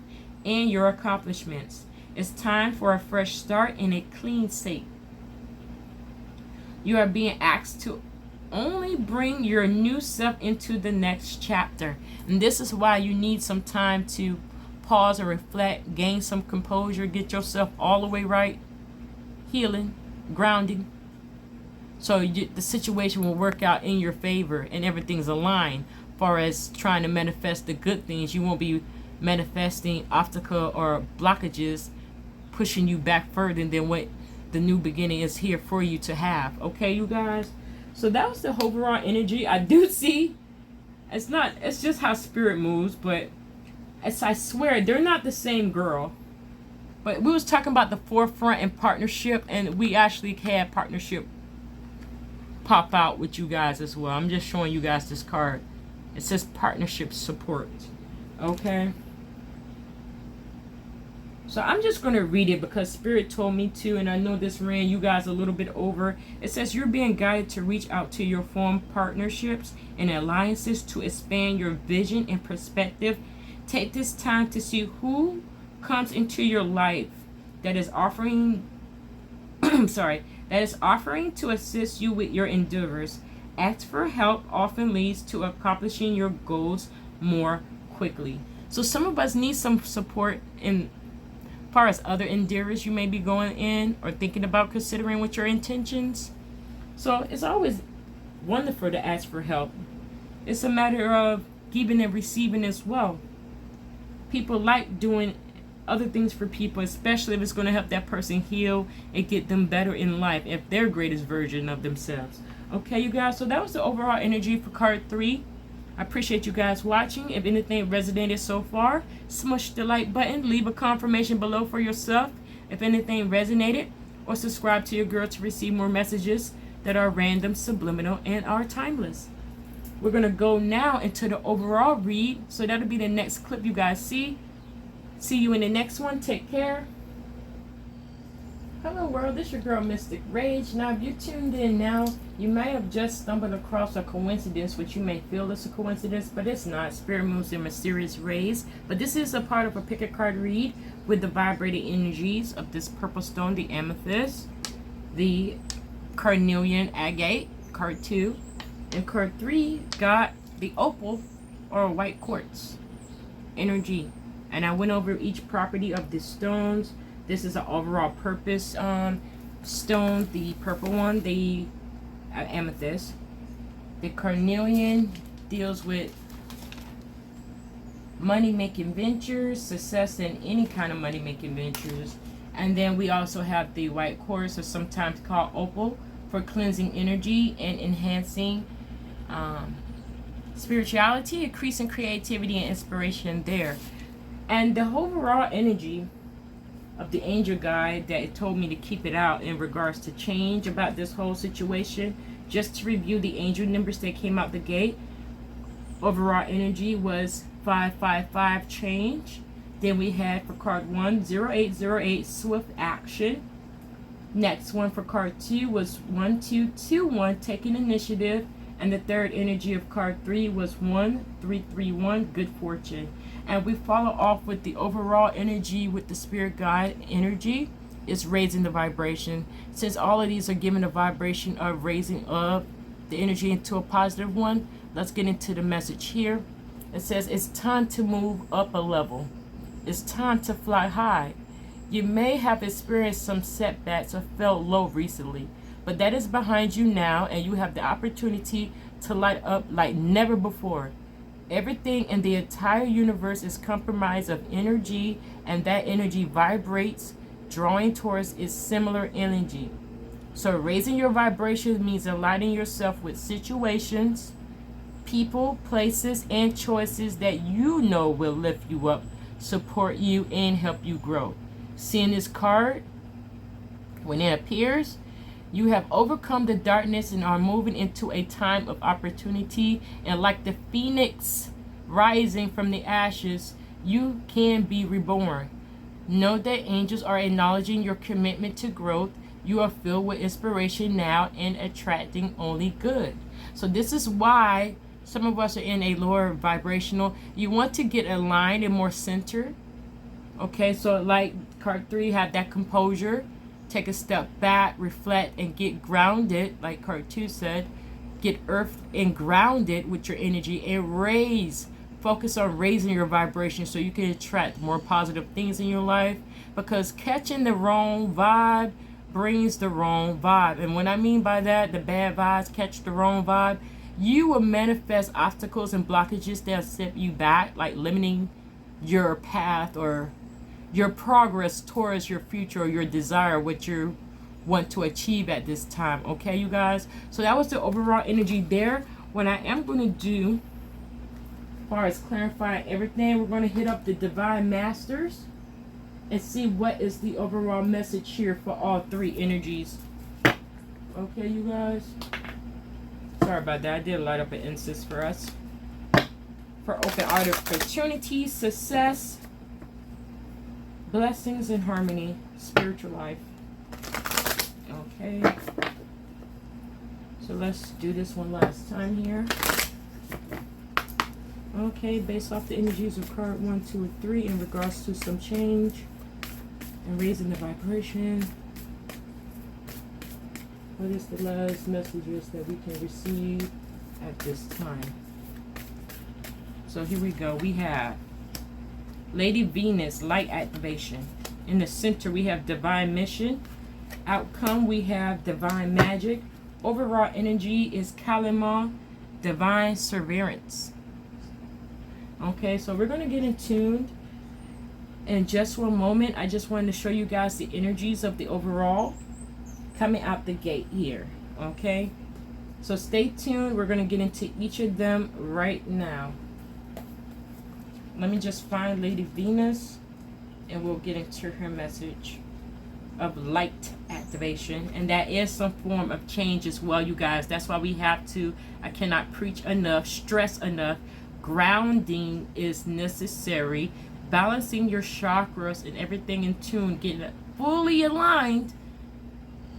and your accomplishments. It's time for a fresh start in a clean slate. You are being asked to only bring your new self into the next chapter. And this is why you need some time to pause and reflect, gain some composure, get yourself all the way right, healing, grounding. So the situation will work out in your favor and everything's aligned. As far as trying to manifest the good things, you won't be manifesting obstacle or blockages pushing you back further than what the new beginning is here for you to have. Okay, you guys? So that was the overall energy. I do see it's just how spirit moves, but as I swear, they're not the same girl. But we was talking about the forefront and partnership, and we actually had partnership pop out with you guys as well. I'm just showing you guys this card. It says partnership support. Okay? So I'm just going to read it because Spirit told me to, and I know this ran you guys a little bit over. It says you're being guided to reach out to your form partnerships and alliances to expand your vision and perspective. Take this time to see who comes into your life that is offering to assist you with your endeavors. Ask for help often leads to accomplishing your goals more quickly. So some of us need some support in far as other endeavors you may be going in or thinking about considering with your intentions. So it's always wonderful to ask for help. It's a matter of giving and receiving as well. People like doing other things for people, especially if it's going to help that person heal and get them better in life, if their greatest version of themselves. Okay, you guys, so that was the overall energy for card 3. I appreciate you guys watching. If anything resonated so far, smush the like button, leave a confirmation below for yourself if anything resonated, or subscribe to your girl to receive more messages that are random, subliminal, and are timeless. We're going to go now into the overall read, so that'll be the next clip you guys see. See you in the next one. Take care. Hello world, this is your girl Mystic Rage. Now if you tuned in now, you may have just stumbled across a coincidence, which you may feel is a coincidence, but it's not. Spirit moves in mysterious ways. But this is a part of a pick a card read with the vibrating energies of this purple stone, the amethyst, the carnelian agate, card 2, and card 3 got the opal or white quartz energy. And I went over each property of the stones. This is an overall purpose stone, the purple one, the amethyst. The carnelian deals with money-making ventures, success in any kind of money-making ventures. And then we also have the white quartz, or sometimes called opal, for cleansing energy and enhancing spirituality, increasing creativity and inspiration there. And the overall energy of the angel guide that it told me to keep it out in regards to change about this whole situation, just to review the angel numbers that came out the gate. Overall energy was 555, change. Then we had for card 1, 0808, swift action. Next one for card 2 was 1221, taking initiative. And the third energy of card 3 was 1331, good fortune. And we follow off with the overall energy with the spirit guide energy is raising the vibration. Since all of these are given a vibration of raising up the energy into a positive one, let's get into the message here. It says it's time to move up a level. It's time to fly high. You may have experienced some setbacks or felt low recently, but that is behind you now, and you have the opportunity to light up like never before. Everything in the entire universe is comprised of energy, and that energy vibrates, drawing towards its similar energy. So raising your vibration means aligning yourself with situations, people, places, and choices that you know will lift you up, support you, and help you grow. Seeing this card, when it appears, you have overcome the darkness and are moving into a time of opportunity. And like the phoenix rising from the ashes, you can be reborn. Know that angels are acknowledging your commitment to growth. You are filled with inspiration now and attracting only good. So this is why some of us are in a lower vibrational. You want to get aligned and more centered. Okay, so like card 3, have that composure. Take a step back, reflect, and get grounded. Like card 2 said, get earthed and grounded with your energy and raise. Focus on raising your vibration so you can attract more positive things in your life. Because catching the wrong vibe brings the wrong vibe. And what I mean by that, the bad vibes catch the wrong vibe. You will manifest obstacles and blockages that set you back, like limiting your path or your progress towards your future or your desire, what you want to achieve at this time. Okay, you guys? So that was the overall energy there. What I am going to do, as far as clarifying everything, we're going to hit up the Divine Masters and see what is the overall message here for all 3 energies. Okay, you guys? Sorry about that. I did light up an incense for us. For open opportunity, success, blessings, and harmony, spiritual life. Okay. So let's do this one last time here. Okay, based off the energies of card 1, 2, and 3 in regards to some change and raising the vibration. What is the last messages that we can receive at this time? So here we go. We have Lady Venus, light activation. In the center, we have divine mission. Outcome, we have divine magic. Overall energy is Kalima, divine severance. Okay, so we're going to get in tuned in just one moment. I just wanted to show you guys the energies of the overall coming out the gate here. Okay, so stay tuned. We're going to get into each of them right now. Let me just find Lady Venus and we'll get into her message of light activation. And that is some form of change as well, you guys. That's why we have to, I cannot preach enough, stress enough. Grounding is necessary. Balancing your chakras and everything in tune, getting fully aligned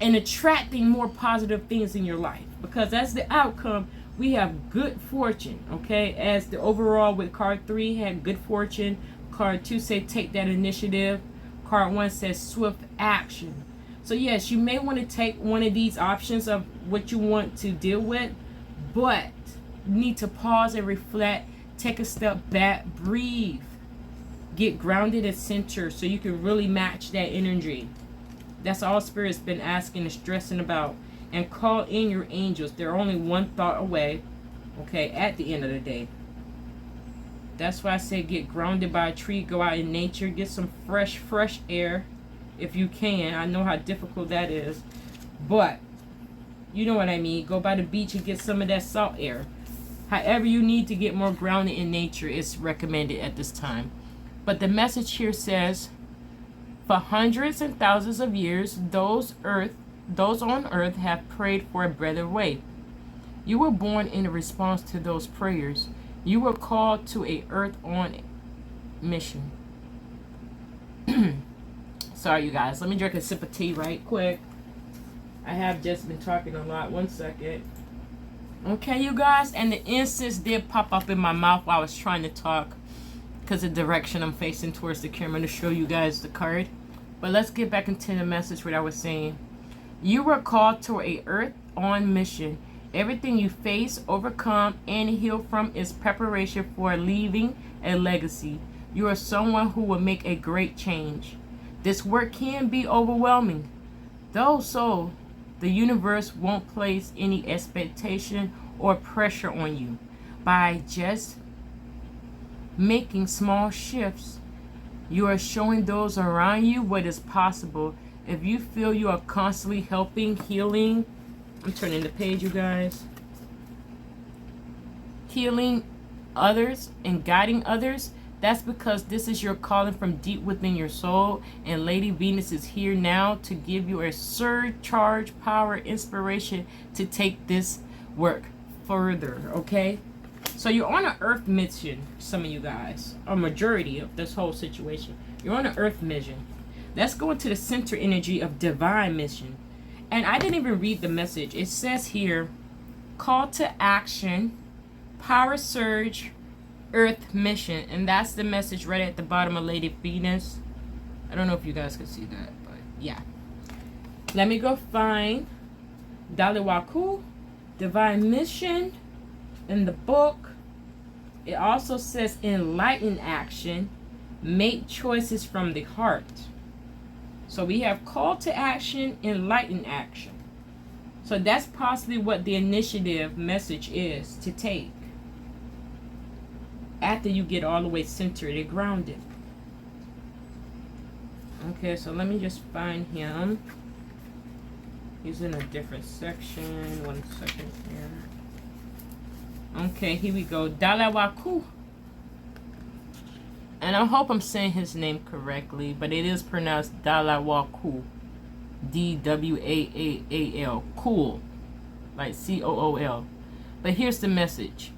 and attracting more positive things in your life. Because that's the outcome. We have good fortune, okay? As the overall with card 3 had good fortune. Card 2 said take that initiative. Card 1 says swift action. So yes, you may want to take one of these options of what you want to deal with, but you need to pause and reflect. Take a step back, breathe. Get grounded and centered so you can really match that energy. That's all Spirit's been asking and stressing about. And call in your angels. They're only one thought away, okay, at the end of the day. That's why I say get grounded by a tree. Go out in nature. Get some fresh air if you can. I know how difficult that is. But you know what I mean. Go by the beach and get some of that salt air. However, you need to get more grounded in nature is recommended at this time. But the message here says, for hundreds and thousands of years, those on earth have prayed for a better way. You were born in response to those prayers. You were called to a earth on mission. Sorry, you guys. Let me drink a sip of tea right quick. I have just been talking a lot. 1 second. Okay, you guys. And the incense did pop up in my mouth while I was trying to talk, because the direction I'm facing towards the camera to show you guys the card. But let's get back into the message what I was saying. You were called to a earth on mission. Everything you face, overcome, and heal from is preparation for leaving a legacy. You are someone who will make a great change. This work can be overwhelming. Though so, the universe won't place any expectation or pressure on you. By just making small shifts, you are showing those around you what is possible. If you feel you are constantly helping, healing, I'm turning the page, you guys, healing others and guiding others, that's because this is your calling from deep within your soul. And Lady Venus is here now to give you a surcharge, power, inspiration to take this work further, okay? So you're on an earth mission, some of you guys, a majority of this whole situation. You're on an earth mission. Let's go into the center energy of divine mission. And I didn't even read the message. It says here, call to action, power surge, earth mission. And that's the message right at the bottom of Lady Venus. I don't know if you guys can see that, but yeah. Let me go find Daliwaku, divine mission. In the book, it also says enlighten action, make choices from the heart. So we have call to action, enlighten action. So that's possibly what the initiative message is to take after you get all the way centered and grounded. Okay, so let me just find him. He's in a different section. 1 second here. Okay, here we go. Dalawaku. And I hope I'm saying his name correctly, but it is pronounced Dalawaku. D-W-A-A-A-L. Cool. Like C-O-O-L. But here's the message.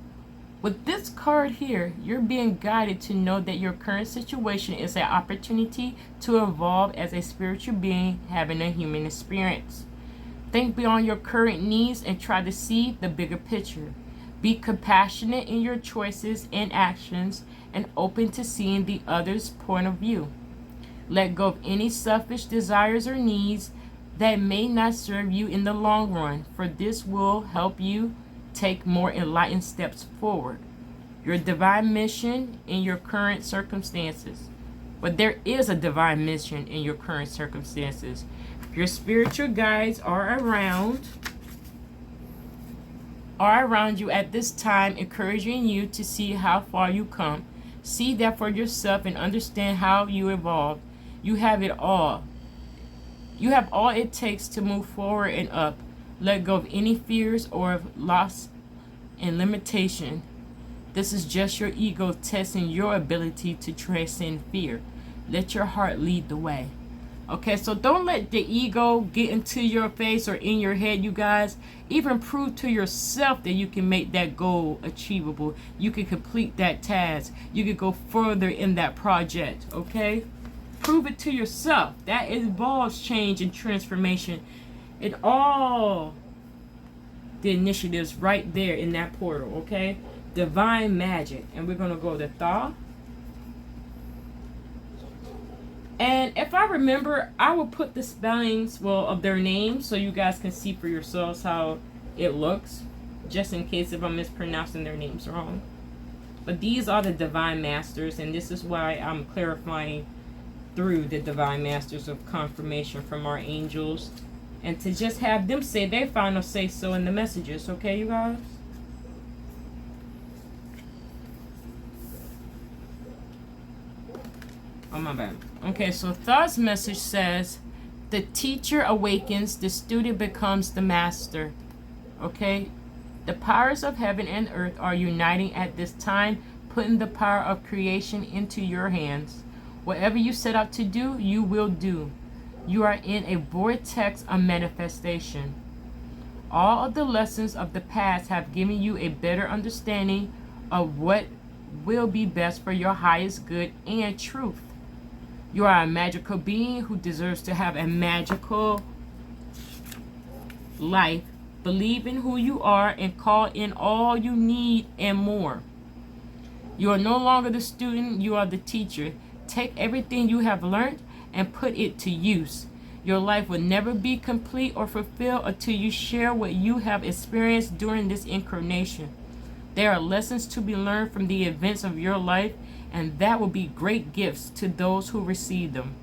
With this card here, you're being guided to know that your current situation is an opportunity to evolve as a spiritual being having a human experience. Think beyond your current needs and try to see the bigger picture. Be compassionate in your choices and actions and open to seeing the other's point of view. Let go of any selfish desires or needs that may not serve you in the long run, for this will help you take more enlightened steps forward. Your divine mission in your current circumstances. But there is a divine mission in your current circumstances. Your spiritual guides are around you at this time, encouraging you to see how far you come. See that for yourself and understand how you evolved. You have it all. You have all it takes to move forward and up. Let go of any fears or of loss and limitation. This is just your ego testing your ability to transcend fear. Let your heart lead the way. Okay, so don't let the ego get into your face or in your head, you guys. Even prove to yourself that you can make that goal achievable. You can complete that task. You can go further in that project, okay? Prove it to yourself. That involves change and transformation in all the initiatives right there in that portal, okay? Divine magic. And we're going to go to Tha. And if I remember, I will put the spellings, of their names so you guys can see for yourselves how it looks, just in case if I'm mispronouncing their names wrong. But these are the divine masters, and this is why I'm clarifying through the divine masters of confirmation from our angels, and to just have them say their final say so in the messages, okay, you guys? Oh, my bad. Okay, so Tha's message says, the teacher awakens, the student becomes the master. Okay? The powers of heaven and earth are uniting at this time, putting the power of creation into your hands. Whatever you set out to do, you will do. You are in a vortex of manifestation. All of the lessons of the past have given you a better understanding of what will be best for your highest good and truth. You are a magical being who deserves to have a magical life. Believe in who you are and call in all you need and more. You are no longer the student, you are the teacher. Take everything you have learned and put it to use. Your life will never be complete or fulfilled until you share what you have experienced during this incarnation. There are lessons to be learned from the events of your life, and that will be great gifts to those who receive them.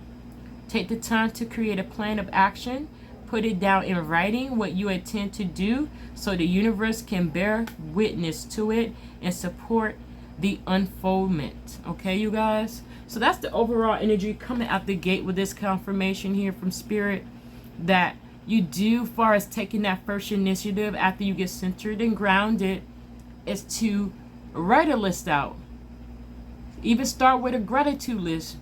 Take the time to create a plan of action. Put it down in writing what you intend to do so the universe can bear witness to it and support the unfoldment. Okay, you guys? So that's the overall energy coming out the gate with this confirmation here from Spirit, that you do, far as taking that first initiative after you get centered and grounded, is to write a list out. Even start with a gratitude list.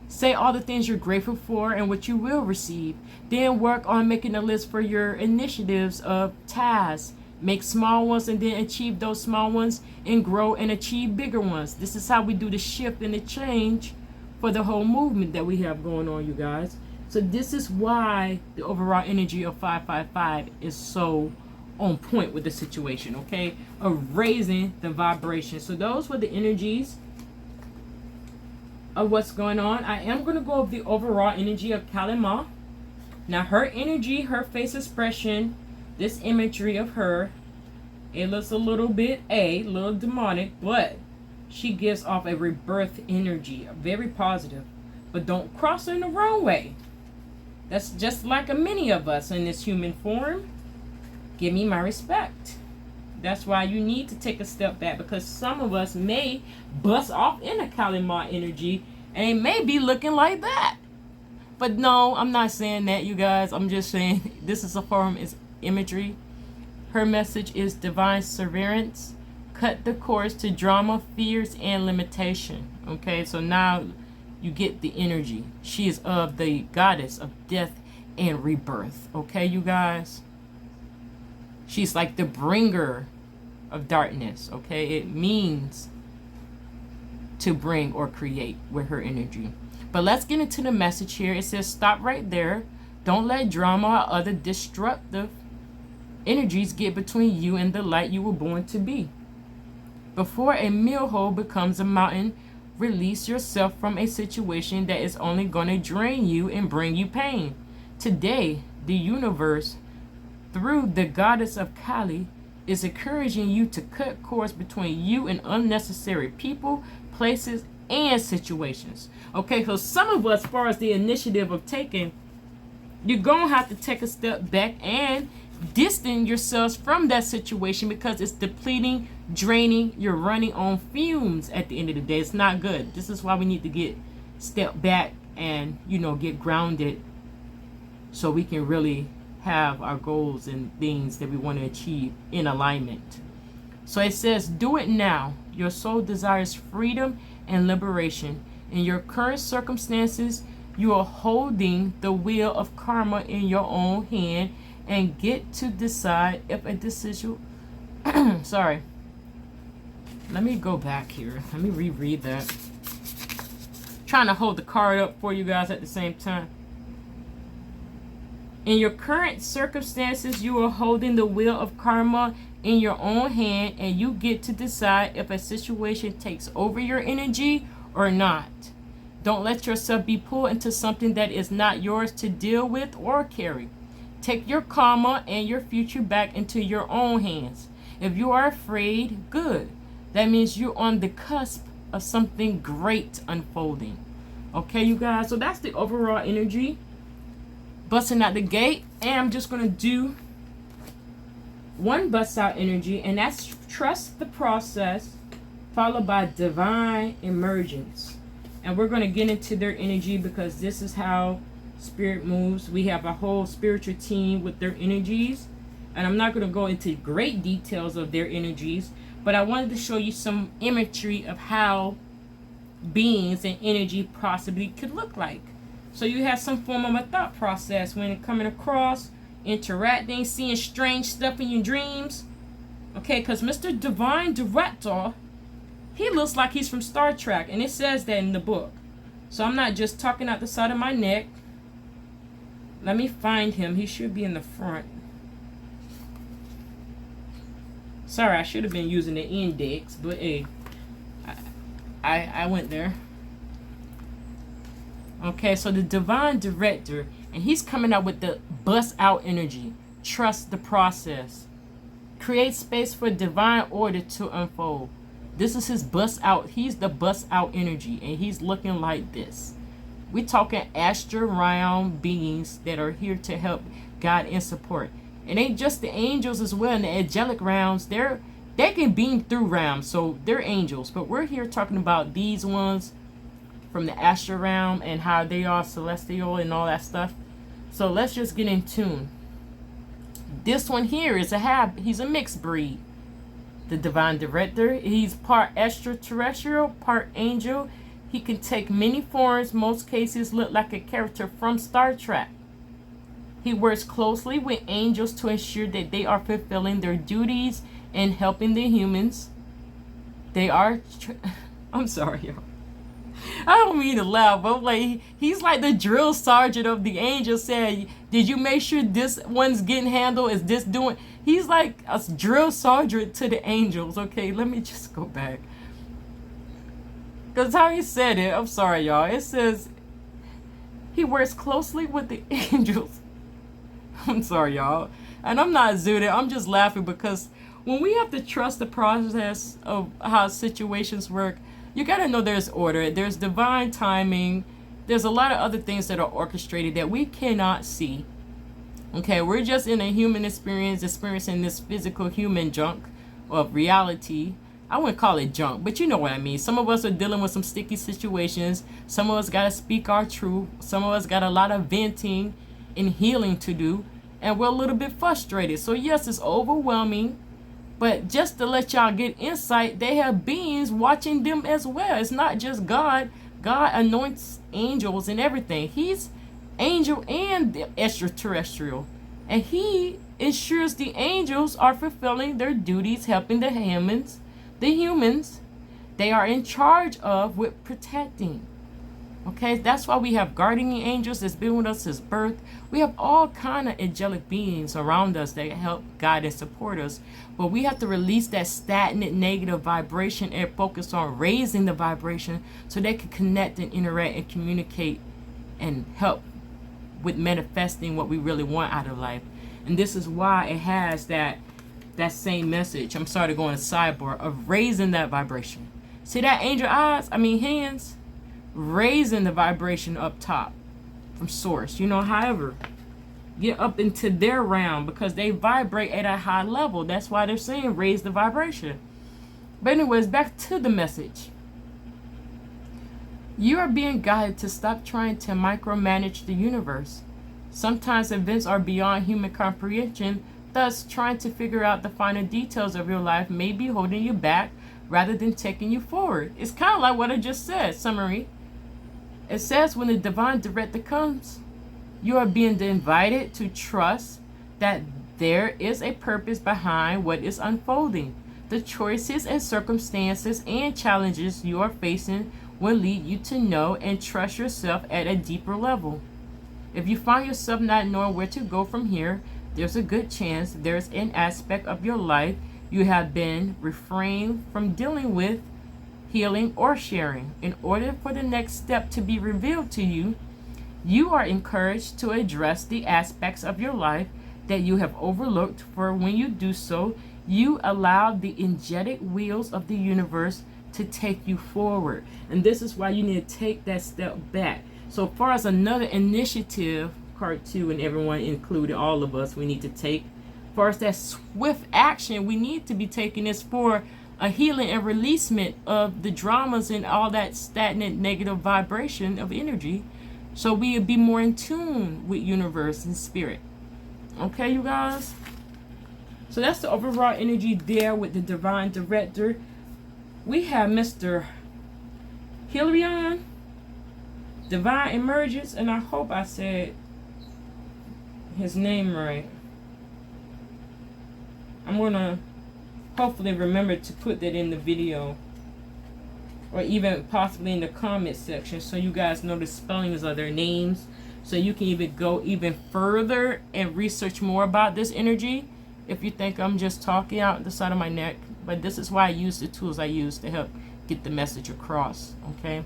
Say all the things you're grateful for and what you will receive. Then work on making a list for your initiatives of tasks. Make small ones and then achieve those small ones and grow and achieve bigger ones. This is how we do the shift and the change for the whole movement that we have going on, you guys. So this is why the overall energy of 555 is so on point with the situation, okay? Of raising the vibration. So those were the energies of what's going on. I am going to go over the overall energy of Kalima. Now her energy, her face expression, this imagery of her, it looks a little bit a little demonic, but she gives off a rebirth energy, very positive. But don't cross her in the wrong way. That's just like many of us in this human form. Give me my respect. That's why you need to take a step back, because some of us may bust off in a Kalima energy and it may be looking like that. But no, I'm not saying that, you guys. I'm just saying this is a form, is imagery. Her message is divine severance. Cut the course to drama, fears, and limitation. Okay, so now you get the energy. She is of the goddess of death and rebirth. Okay, you guys? She's like the bringer of darkness. Okay, it means to bring or create with her energy. But let's get into the message here. It says, stop right there. Don't let drama or other destructive energies get between you and the light you were born to be. Before a millhole becomes a mountain, release yourself from a situation that is only going to drain you and bring you pain. Today, the universe, through the goddess of Kali, is encouraging you to cut cords between you and unnecessary people, places, and situations. Okay, so some of us, as far as the initiative of taking, you're going to have to take a step back and distance yourselves from that situation, because it's depleting, draining. You're running on fumes at the end of the day. It's not good. This is why we need to step back and, get grounded so we can really have our goals and things that we want to achieve in alignment. So it says, do it now. Your soul desires freedom and liberation. In your current circumstances, you are holding the wheel of karma in your own hand and get to decide if a decision sorry, let me go back here. Let me reread that. Trying to hold the card up for you guys at the same time. In your current circumstances, you are holding the wheel of karma in your own hand, and you get to decide if a situation takes over your energy or not. Don't let yourself be pulled into something that is not yours to deal with or carry. Take your karma and your future back into your own hands. If you are afraid, good. That means you're on the cusp of something great unfolding. Okay, you guys? So that's the overall energy. Busting out the gate. And I'm just going to do one bust out energy. And that's trust the process, followed by divine emergence. And we're going to get into their energy, because this is how Spirit moves. We have a whole spiritual team with their energies. And I'm not going to go into great details of their energies, but I wanted to show you some imagery of how beings and energy possibly could look like. So you have some form of a thought process when coming across, interacting, seeing strange stuff in your dreams. Okay, because Mr. Divine Director, he looks like he's from Star Trek, and it says that in the book. So I'm not just talking out the side of my neck. Let me find him. He should be in the front. Sorry, I should have been using the index, but hey, I went there. Okay, so the Divine Director, and he's coming out with the bust out energy. Trust the process. Create space for divine order to unfold. This is his bust out. He's the bust out energy, and he's looking like this. We're talking astral realm beings that are here to help guide and support. It ain't just the angels as well in the angelic realms. They can beam through realms, so they're angels. But we're here talking about these ones from the astral realm and how they are celestial and all that stuff. So let's just get in tune. This one here is he's a mixed breed. The Divine Director, he's part extraterrestrial, part angel. He can take many forms. Most cases look like a character from Star Trek. He works closely with angels to ensure that they are fulfilling their duties and helping the humans. They are... I'm sorry, y'all. I don't mean to laugh, but like he's like the drill sergeant of the angels saying, did you make sure this one's getting handled? Is this doing... He's like a drill sergeant to the angels. Okay, let me just go back. Because how he said it, I'm sorry, y'all. It says he works closely with the angels. I'm sorry, y'all. And I'm not zooted. I'm just laughing because when we have to trust the process of how situations work, you got to know there's order. There's divine timing. There's a lot of other things that are orchestrated that we cannot see. Okay, we're just in a human experiencing this physical human junk of reality. I wouldn't call it junk, but you know what I mean. Some of us are dealing with some sticky situations. Some of us got to speak our truth. Some of us got a lot of venting and healing to do. And we're a little bit frustrated. So yes, it's overwhelming. But just to let y'all get insight, they have beings watching them as well. It's not just God. God anoints angels and everything. He's angel and extraterrestrial. And he ensures the angels are fulfilling their duties, helping the humans. They are in charge of with protecting. Okay, that's why we have guardian angels that's been with us since birth. We have all kind of angelic beings around us that help guide and support us. But we have to release that stagnant negative vibration and focus on raising the vibration so they can connect and interact and communicate and help with manifesting what we really want out of life. And this is why it has that same message. I'm sorry to go on a sidebar of raising that vibration. See that angel eyes? Hands. Raising the vibration up top from source. However, get up into their realm because they vibrate at a high level. That's why they're saying raise the vibration. But anyways, back to the message. You are being guided to stop trying to micromanage the universe. Sometimes events are beyond human comprehension, thus trying to figure out the finer details of your life may be holding you back rather than taking you forward. It's kind of like what I just said, summary. It says when the Divine Director comes, you are being invited to trust that there is a purpose behind what is unfolding. The choices and circumstances and challenges you are facing will lead you to know and trust yourself at a deeper level. If you find yourself not knowing where to go from here, there's a good chance there's an aspect of your life you have been refrained from dealing with, healing, or sharing. In order for the next step to be revealed to you, you are encouraged to address the aspects of your life that you have overlooked, for when you do so, you allow the energetic wheels of the universe to take you forward. And this is why you need to take that step back. So far as another initiative, part 2, and everyone included, all of us, we need to take. As far as that swift action we need to be taking is for a healing and releasement of the dramas and all that stagnant negative vibration of energy, so we be more in tune with universe and spirit. Okay, you guys? So that's the overall energy there with the divine director. We have Mr. Hilarion, divine emergence, and I hope I said his name right. I'm gonna hopefully remember to put that in the video, or even possibly in the comment section, so you guys know the spellings of their names, so you can even go even further and research more about this energy if you think I'm just talking out the side of my neck. But this is why I use the tools I use to help get the message across. Okay,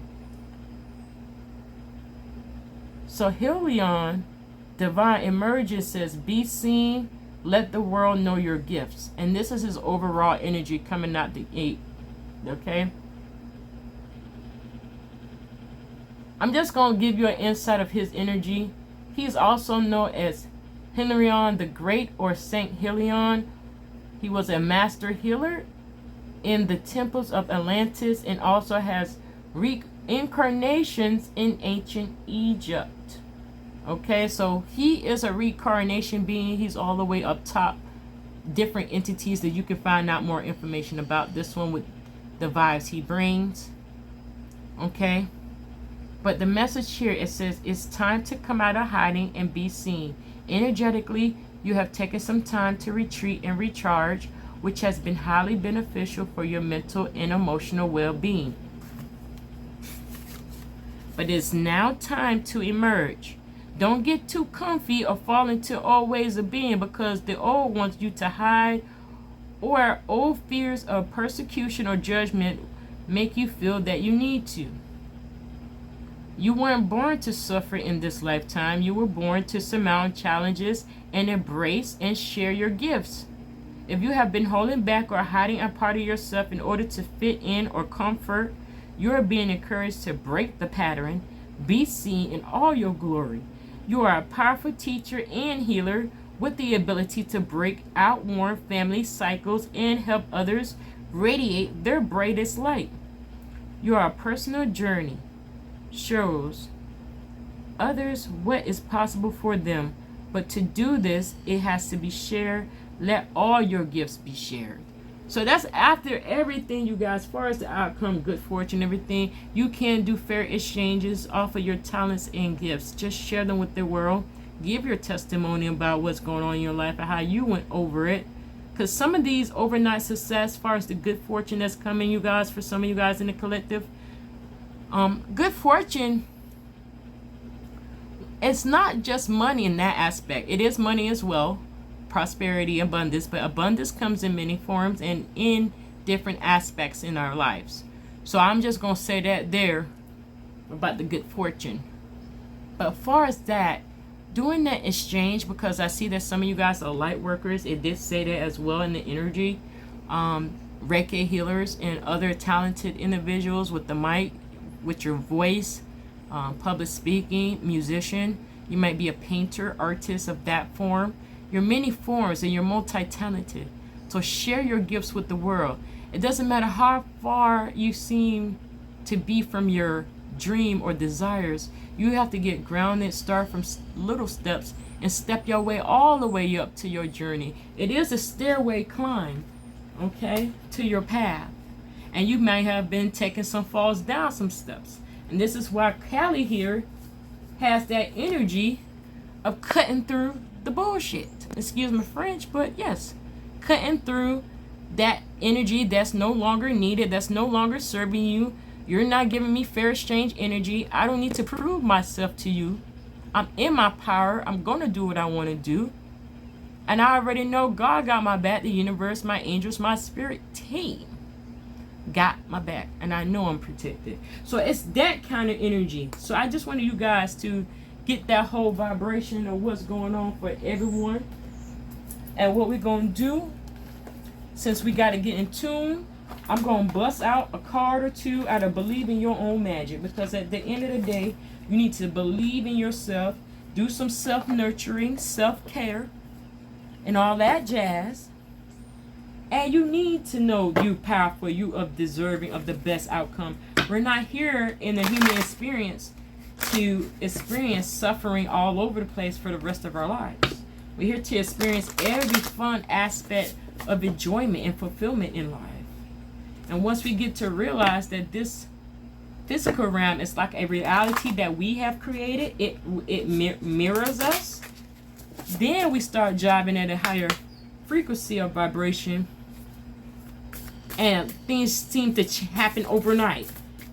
so Hilarion, divine emergence, says be seen, let the world know your gifts. And this is his overall energy coming out the 8. Okay, I'm just going to give you an insight of his energy. He's also known as Hilarion the Great, or Saint Hilarion. He was a master healer in the temples of Atlantis, and also has reincarnations in ancient Egypt. Okay, so he is a reincarnation being. He's all the way up top. Different entities that you can find out more information about. This one with the vibes he brings. Okay. But the message here, it says, it's time to come out of hiding and be seen. Energetically, you have taken some time to retreat and recharge, which has been highly beneficial for your mental and emotional well-being. But it's now time to emerge. Don't get too comfy or fall into old ways of being, because the old wants you to hide, or old fears of persecution or judgment make you feel that you need to. You weren't born to suffer in this lifetime. You were born to surmount challenges and embrace and share your gifts. If you have been holding back or hiding a part of yourself in order to fit in or comfort, you are being encouraged to break the pattern. Be seen in all your glory. You are a powerful teacher and healer with the ability to break outworn family cycles and help others radiate their brightest light. Your personal journey shows others what is possible for them, but to do this, it has to be shared. Let all your gifts be shared. So that's after everything, you guys. As far as the outcome, good fortune, everything, you can do fair exchanges off of your talents and gifts. Just share them with the world. Give your testimony about what's going on in your life and how you went over it. Because some of these overnight success, as far as the good fortune that's coming, you guys, for some of you guys in the collective, good fortune, it's not just money in that aspect. It is money as well, prosperity, abundance, but abundance comes in many forms and in different aspects in our lives. So I'm just going to say that there about the good fortune. But as far as that, doing that exchange, because I see that some of you guys are light workers, it did say that as well in the energy, Reiki healers and other talented individuals with the mic, with your voice, public speaking, musician. You might be a painter, artist of that form. You're many forms and you're multi-talented. So share your gifts with the world. It doesn't matter how far you seem to be from your dream or desires. You have to get grounded, start from little steps, and step your way all the way up to your journey. It is a stairway climb, okay, to your path. And you may have been taking some falls down some steps. And this is why Callie here has that energy of cutting through the bullshit. Excuse my French, but yes, cutting through that energy that's no longer needed, that's no longer serving you. You're not giving me fair exchange energy. I don't need to prove myself to you. I'm in my power. I'm going to do what I want to do. And I already know God got my back. The universe, my angels, my spirit team got my back. And I know I'm protected. So it's that kind of energy. So I just wanted you guys to get that whole vibration of what's going on for everyone. And what we're going to do, since we got to get in tune, I'm going to bust out a card or two out of Believe in Your Own Magic. Because at the end of the day, you need to believe in yourself. Do some self-nurturing, self-care, and all that jazz. And you need to know you powerful, you are deserving of the best outcome. We're not here in the human experience to experience suffering all over the place for the rest of our lives. We're here to experience every fun aspect of enjoyment and fulfillment in life. And once we get to realize that this physical realm is like a reality that we have created, it mirrors us, then we start jiving at a higher frequency of vibration, and things seem to happen overnight.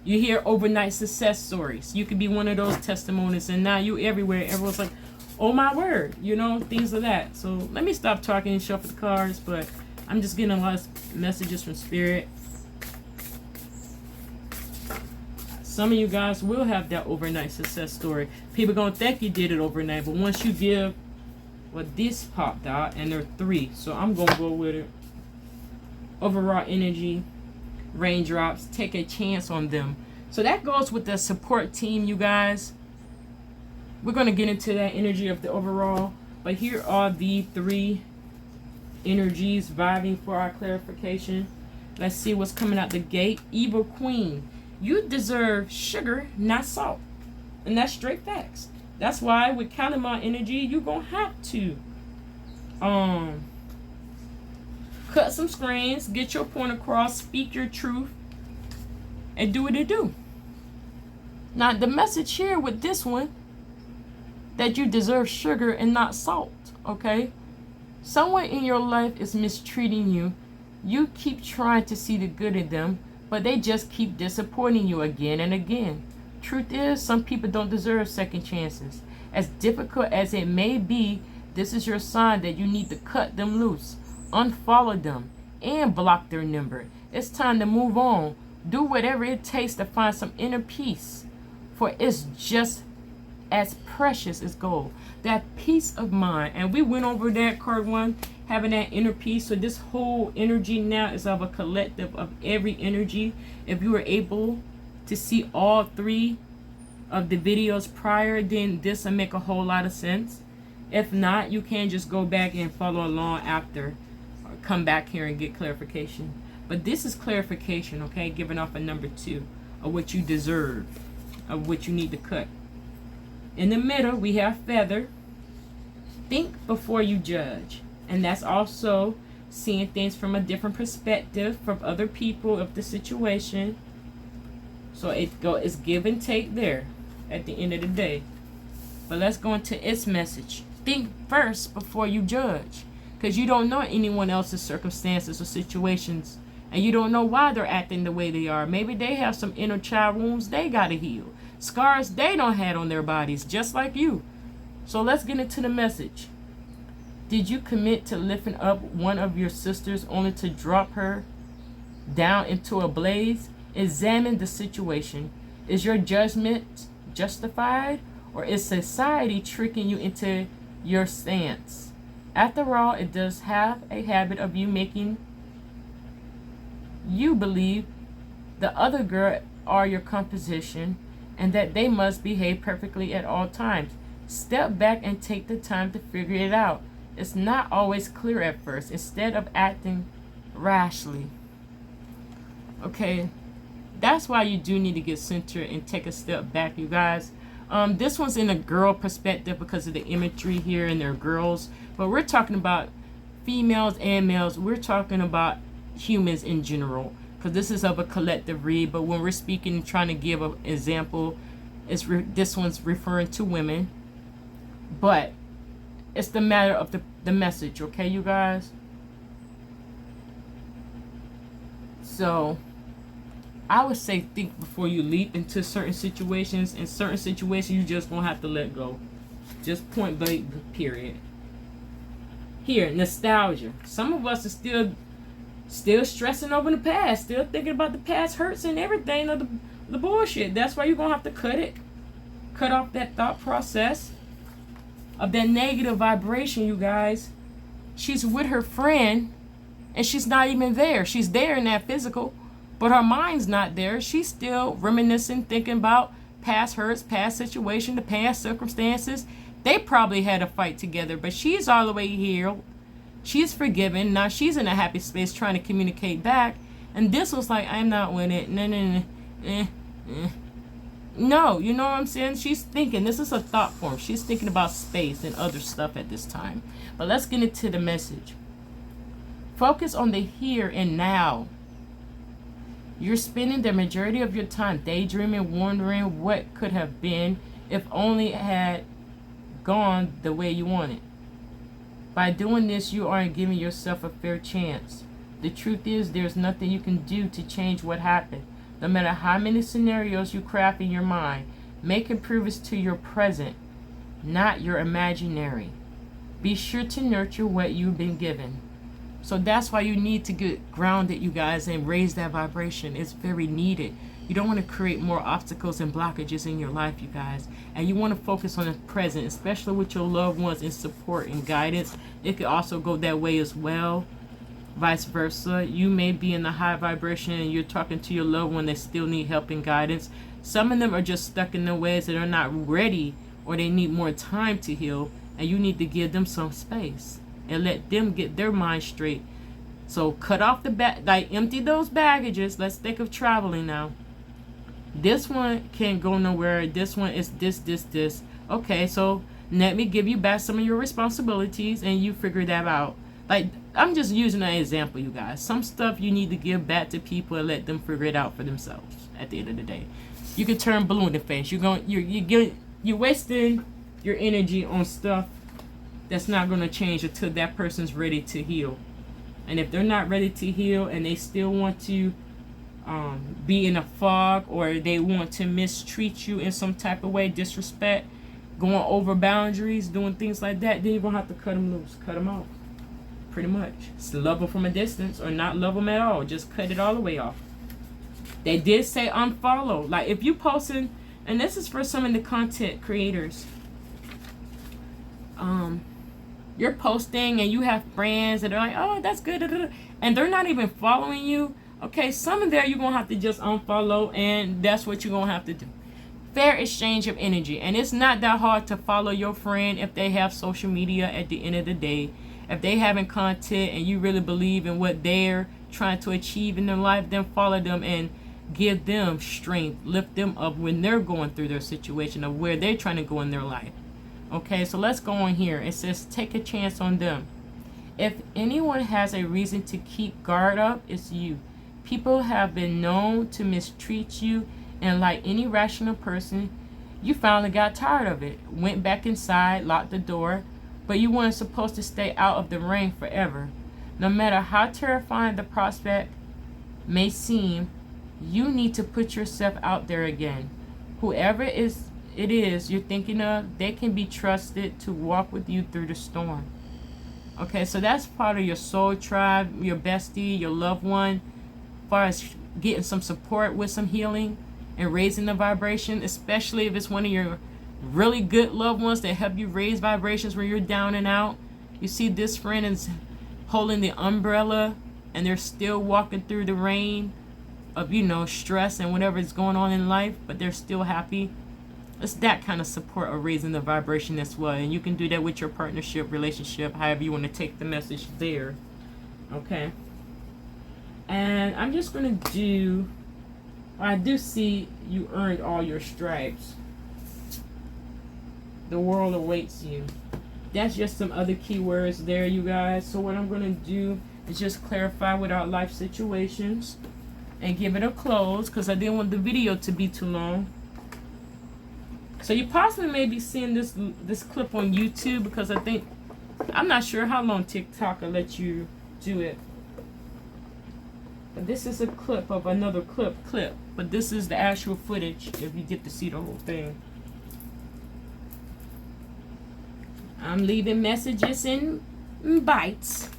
You hear overnight success stories. You could be one of those testimonies, and now you everywhere. Everyone's like, oh my word, you know, things like that. So let me stop talking and shuffle the cards, but I'm just getting a lot of messages from Spirit. Some of you guys will have that overnight success story. People gonna think you did it overnight, but once you give, well, this popped out, and there are 3, so I'm gonna go with it. Overall energy, raindrops, take a chance on them. So that goes with the support team, you guys. We're going to get into that energy of the overall, but here are the 3 energies vibing for our clarification. Let's see what's coming out the gate. Evil Queen, you deserve sugar, not salt, and that's straight facts. That's why with countermount energy, you're going to have to cut some screens, get your point across, speak your truth, and do what it do. Now, the message here with this one, that you deserve sugar and not salt, okay? Someone in your life is mistreating you. You keep trying to see the good in them, but they just keep disappointing you again and again. Truth is, some people don't deserve second chances. As difficult as it may be, this is your sign that you need to cut them loose, unfollow them, and block their number. It's time to move on. Do whatever it takes to find some inner peace, for it's just as precious as gold. That peace of mind. And we went over that card 1, having that inner peace. So this whole energy now is of a collective of every energy. If you were able to see all 3 of the videos prior, then this will make a whole lot of sense. If not, you can just go back and follow along after, or come back here and get clarification. But this is clarification, okay, giving off a number 2 of what you deserve, of what you need to cut. In the middle, we have feather. Think before you judge. And that's also seeing things from a different perspective from other people of the situation. So it's give and take there at the end of the day. But let's go into its message. Think first before you judge. Because you don't know anyone else's circumstances or situations. And you don't know why they're acting the way they are. Maybe they have some inner child wounds they got to heal. Scars they don't have on their bodies, just like you. So let's get into the message. Did you commit to lifting up one of your sisters only to drop her down into a blaze? Examine the situation. Is your judgment justified, or is society tricking you into your stance? After all, it does have a habit of you making you believe the other girl are your composition, and that they must behave perfectly at all times. Step back and take the time to figure it out. It's not always clear at first. Instead of acting rashly. Okay, that's why you do need to get centered and take a step back, you guys. This one's in a girl perspective because of the imagery here, and they're girls. But we're talking about females and males. We're talking about humans in general, because this is of a collective read. But when we're speaking and trying to give an example, this one's referring to women. But it's the matter of the message, okay, you guys? So I would say think before you leap into certain situations. In certain situations, you just won't have to let go. Just point blank, period. Here, nostalgia. Some of us are still stressing over the past, still thinking about the past hurts and everything of the bullshit. That's why you're going to have to cut it. Cut off that thought process of that negative vibration, you guys. She's with her friend, and she's not even there. She's there in that physical, but her mind's not there. She's still reminiscing, thinking about past hurts, past situation, the past circumstances. They probably had a fight together, but she's all the way healed. She's forgiven. Now she's in a happy space trying to communicate back. And this was like, I'm not with it. No. No, you know what I'm saying? She's thinking, this is a thought form. She's thinking about space and other stuff at this time. But let's get into the message. Focus on the here and now. You're spending the majority of your time daydreaming, wondering what could have been if only it had gone the way you wanted. By doing this, you aren't giving yourself a fair chance. The truth is, there's nothing you can do to change what happened. No matter how many scenarios you craft in your mind, make improvements to your present, not your imaginary. Be sure to nurture what you've been given. So that's why you need to get grounded, you guys, and raise that vibration. It's very needed. You don't want to create more obstacles and blockages in your life, you guys. And you want to focus on the present, especially with your loved ones in support and guidance. It could also go that way as well. Vice versa. You may be in the high vibration and you're talking to your loved one that still need help and guidance. Some of them are just stuck in their ways that are not ready, or they need more time to heal. And you need to give them some space and let them get their mind straight. So cut off the empty those baggages. Let's think of traveling now. This one can't go nowhere. This one is this. Okay, so let me give you back some of your responsibilities and you figure that out. Like, I'm just using an example, you guys. Some stuff you need to give back to people and let them figure it out for themselves at the end of the day. You can turn blue in the face. You're wasting your energy on stuff that's not going to change until that person's ready to heal. And if they're not ready to heal and they still want to be in a fog, or they want to mistreat you in some type of way, disrespect, going over boundaries, doing things like that, then you're going to have to cut them loose, cut them off. Pretty much. It's love them from a distance or not love them at all. Just cut it all the way off. They did say unfollow. Like if you posting, and this is for some of the content creators. You're posting and you have friends that are like, oh, that's good, and they're not even following you. Okay, some of there you're going to have to just unfollow, and that's what you're going to have to do. Fair exchange of energy. And it's not that hard to follow your friend if they have social media at the end of the day. If they having content and you really believe in what they're trying to achieve in their life, then follow them and give them strength. Lift them up when they're going through their situation of where they're trying to go in their life. Okay, so let's go on here. It says, take a chance on them. If anyone has a reason to keep guard up, it's you. People have been known to mistreat you, and like any rational person, you finally got tired of it. Went back inside, locked the door, but you weren't supposed to stay out of the rain forever. No matter how terrifying the prospect may seem, you need to put yourself out there again. Whoever it is you're thinking of, they can be trusted to walk with you through the storm. Okay, so that's part of your soul tribe, your bestie, your loved one, as far as getting some support with some healing and raising the vibration, especially if it's one of your really good loved ones that help you raise vibrations when you're down and out. You see this friend is holding the umbrella and they're still walking through the rain of, stress and whatever is going on in life, but they're still happy. It's that kind of support of raising the vibration as well. And you can do that with your partnership, relationship, however you want to take the message there. Okay. And I'm just going to do, I do see you earned all your stripes. The world awaits you. That's just some other keywords there, you guys. So what I'm going to do is just clarify with our life situations and give it a close, because I didn't want the video to be too long. So you possibly may be seeing this clip on YouTube, because I'm not sure how long TikTok will let you do it. But this is a clip of another clip. But this is the actual footage if you get to see the whole thing. I'm leaving messages in bites.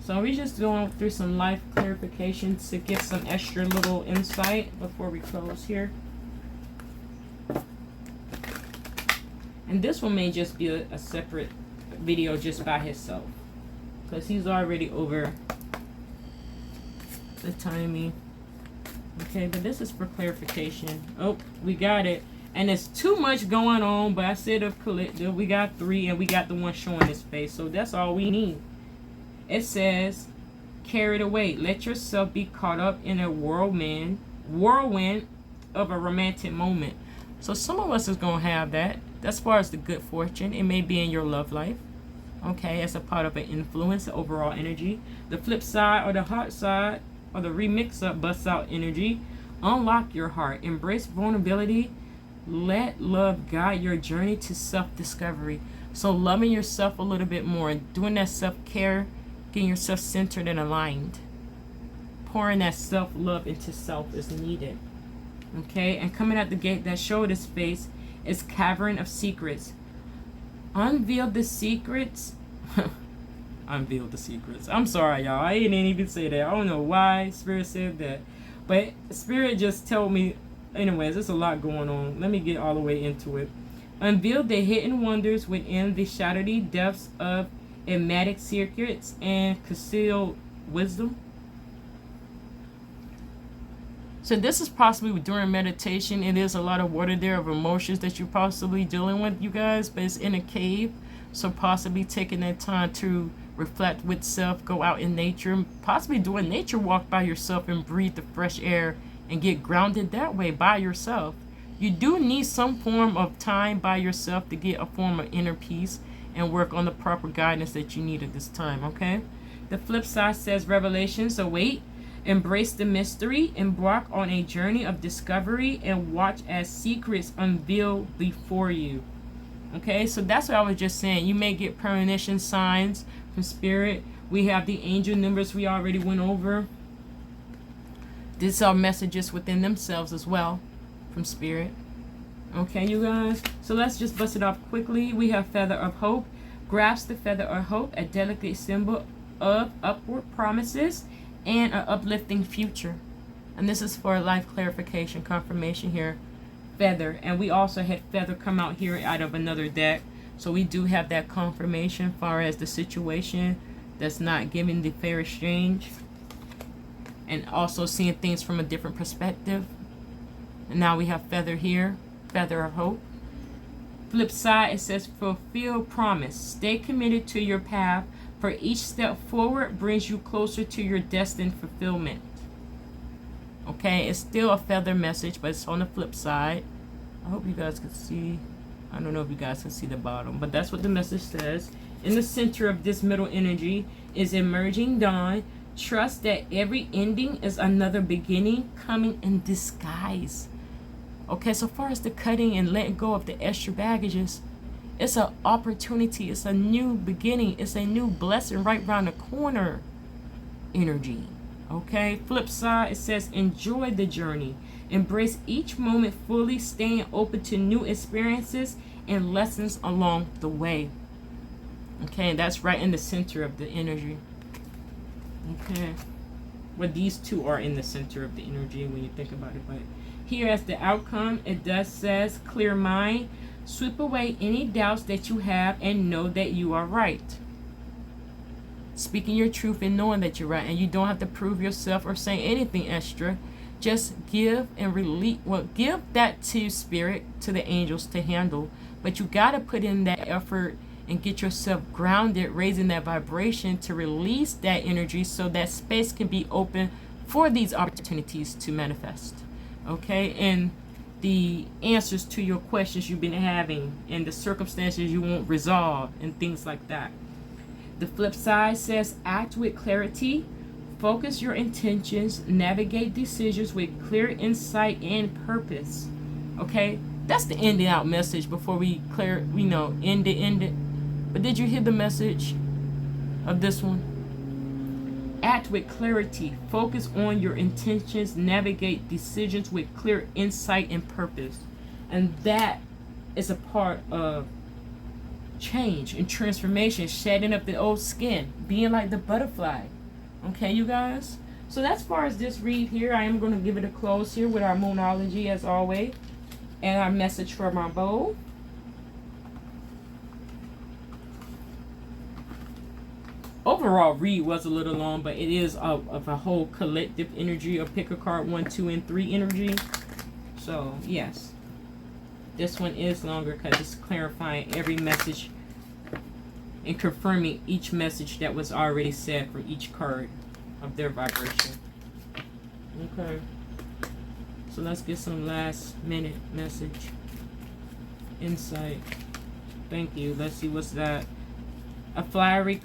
So we're just going through some life clarifications to get some extra little insight before we close here. And this one may just be a separate video just by himself, because he's already over the timing. Okay, but this is for clarification. Oh, we got it. And there's too much going on, but I said of collective, we got 3 and we got the one showing his face. So that's all we need. It says, carried away. Let yourself be caught up in a whirlwind whirlwind of a romantic moment. So some of us is going to have that. As far as the good fortune, it may be in your love life. Okay, as a part of an influence, the overall energy. The flip side or the hot side or the remix up, bust out energy. Unlock your heart. Embrace vulnerability. Let love guide your journey to self-discovery. So loving yourself a little bit more. Doing that self-care. Getting yourself centered and aligned. Pouring that self-love into self is needed. Okay, and coming at the gate, that shoulder space is cavern of secrets. Unveil the secrets. Unveil the secrets. I'm sorry, y'all. I didn't even say that. I don't know why Spirit said that. But Spirit just told me. Anyways, there's a lot going on. Let me get all the way into it. Unveil the hidden wonders within the shadowy depths of enigmatic secrets and concealed wisdom. So this is possibly during meditation. It is a lot of water there of emotions that you're possibly dealing with, you guys, but it's in a cave. So possibly taking that time to reflect with self, go out in nature, possibly do a nature walk by yourself and breathe the fresh air and get grounded that way by yourself. You do need some form of time by yourself to get a form of inner peace and work on the proper guidance that you need at this time, okay? The flip side says revelations await. Embrace the mystery, embark on a journey of discovery, and watch as secrets unveil before you. Okay, so that's what I was just saying. You may get premonition signs from Spirit. We have the angel numbers we already went over. These are messages within themselves as well from Spirit. Okay, you guys. So let's just bust it off quickly. We have Feather of Hope. Grasp the Feather of Hope, a delicate symbol of upward promises and an uplifting future. And this is for life clarification, confirmation here. Feather. And we also had Feather come out here out of another deck. So we do have that confirmation as far as the situation that's not giving the fair exchange. And also seeing things from a different perspective. And now we have Feather here. Feather of Hope. Flip side, it says fulfill promise. Stay committed to your path. For each step forward brings you closer to your destined fulfillment. Okay, it's still a feather message, but it's on the flip side. I hope you guys can see. I don't know if you guys can see the bottom, but that's what the message says. In the center of this middle energy is emerging dawn. Trust that every ending is another beginning coming in disguise. Okay, so far as the cutting and letting go of the extra baggages, it's an opportunity. It's a new beginning. It's a new blessing right around the corner energy. Okay, flip side, it says enjoy the journey. Embrace each moment fully, staying open to new experiences and lessons along the way. Okay, and that's right in the center of the energy. Okay, well, these two are in the center of the energy when you think about it. But here as the outcome, it does says clear mind. Sweep away any doubts that you have and know that you are right. Speaking your truth and knowing that you're right, and you don't have to prove yourself or say anything extra. Just give and release. Well, give that to Spirit, to the angels to handle. But you got to put in that effort and get yourself grounded, raising that vibration to release that energy so that space can be open for these opportunities to manifest. Okay, and the answers to your questions you've been having and the circumstances you won't resolve and things like that. The flip side says act with clarity, focus your intentions, navigate decisions with clear insight and purpose. Okay, that's the ending out message before we end it. But did you hear the message of this one? Act with clarity, focus on your intentions, navigate decisions with clear insight and purpose. And that is a part of change and transformation, shedding up the old skin, being like the butterfly. Okay, you guys? So that's as far as this read here. I am going to give it a close here with our moonology as always. And our message from our bowl. Overall read was a little long, but it is of a whole collective energy of pick a card 1, 2, and 3 energy. So yes, this one is longer because it's clarifying every message and confirming each message that was already said from each card of their vibration. Okay. So let's get some last minute message. Insight. Thank you. Let's see what's that. A fiery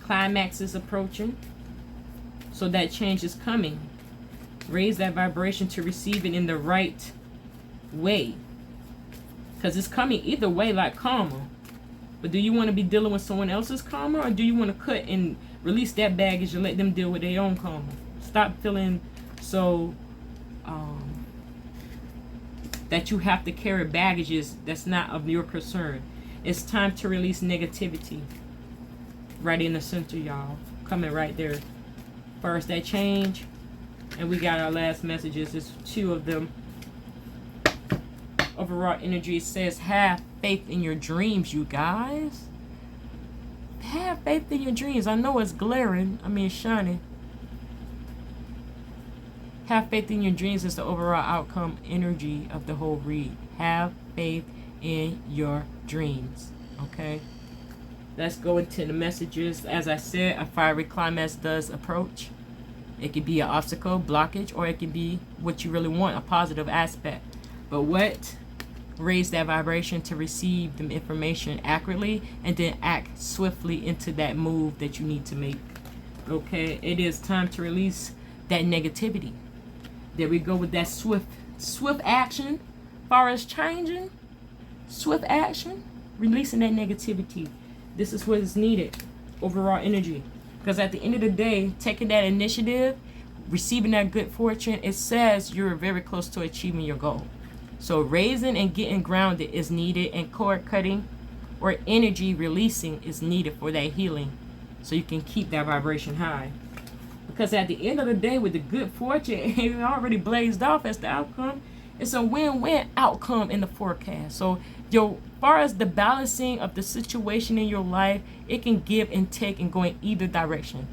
climax is approaching. So that change is coming. Raise that vibration to receive it in the right way. Because it's coming either way, like karma. But do you want to be dealing with someone else's karma, or do you want to cut and release that baggage and let them deal with their own karma? Stop feeling so that you have to carry baggages that's not of your concern. It's time to release negativity. Right in the center, y'all. Coming right there. First, that change. And we got our last messages. There's 2 of them. Overall energy says, have faith in your dreams, you guys. Have faith in your dreams. I know it's glaring. I mean, shining. Have faith in your dreams is the overall outcome energy of the whole read. Have faith in your dreams. Okay? Let's go into the messages. As I said, a fiery climax does approach. It could be an obstacle, blockage, or it can be what you really want, a positive aspect. But what? Raise that vibration to receive the information accurately and then act swiftly into that move that you need to make. Okay? It is time to release that negativity. There we go with that swift action. Far as changing, swift action, releasing that negativity. This is what is needed. Overall energy. Because at the end of the day, taking that initiative, receiving that good fortune, it says you're very close to achieving your goal. So raising and getting grounded is needed, and cord cutting or energy releasing is needed for that healing. So you can keep that vibration high. Because at the end of the day, with the good fortune, it already blazed off as the outcome. It's a win-win outcome in the forecast. So far as the balancing of the situation in your life, it can give and take and go in either direction.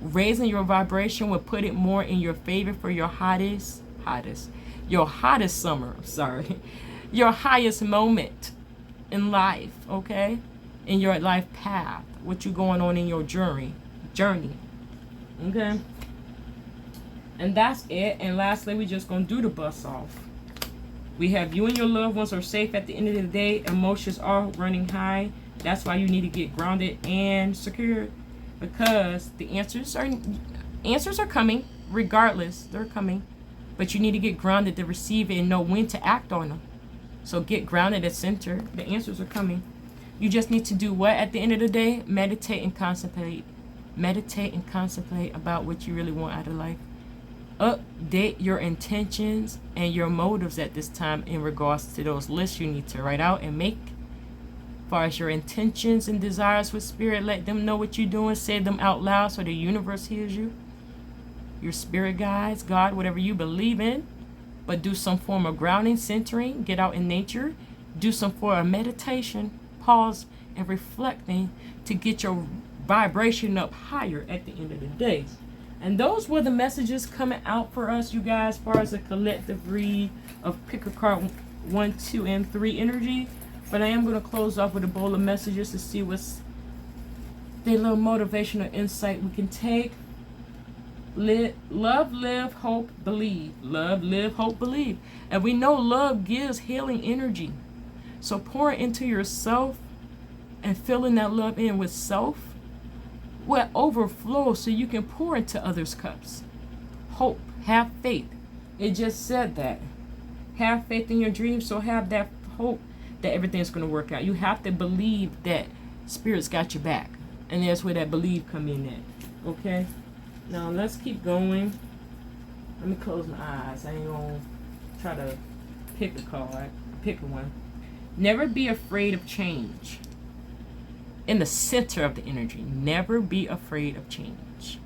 Raising your vibration will put it more in your favor for your hottest summer, your highest moment in life, okay? In your life path, what you going on in your journey, okay? And that's it. And lastly, we just gonna do the bust off. We have you and your loved ones are safe at the end of the day. Emotions are running high. That's why you need to get grounded and secure, because the answers are coming regardless. They're coming, but you need to get grounded to receive it and know when to act on them. So get grounded at center. The answers are coming. You just need to do what at the end of the day? Meditate and contemplate. Meditate and contemplate about what you really want out of life. Update your intentions and your motives at this time in regards to those lists you need to write out and make. As far as your intentions and desires with spirit, let them know what you're doing. Say them out loud so the universe hears you. Your spirit guides, God, whatever you believe in. But do some form of grounding, centering, get out in nature. Do some form of meditation, pause and reflecting to get your vibration up higher at the end of the day. And those were the messages coming out for us, you guys, as far as a collective read of pick a card 1, 2, and 3 energy. But I am going to close off with a bowl of messages to see what's the little motivational insight we can take. Love, live, hope, believe. Love, live, hope, believe. And we know love gives healing energy. So pour it into yourself and filling that love in with self will overflow so you can pour into others' cups. Hope, have faith. It just said that. Have faith in your dreams, so have that hope that everything's going to work out. You have to believe that Spirit's got your back. And that's where that believe come in at. Okay? Now, let's keep going. Let me close my eyes. I ain't going to try to pick a card. Pick one. Never be afraid of change. In the center of the energy, never be afraid of change,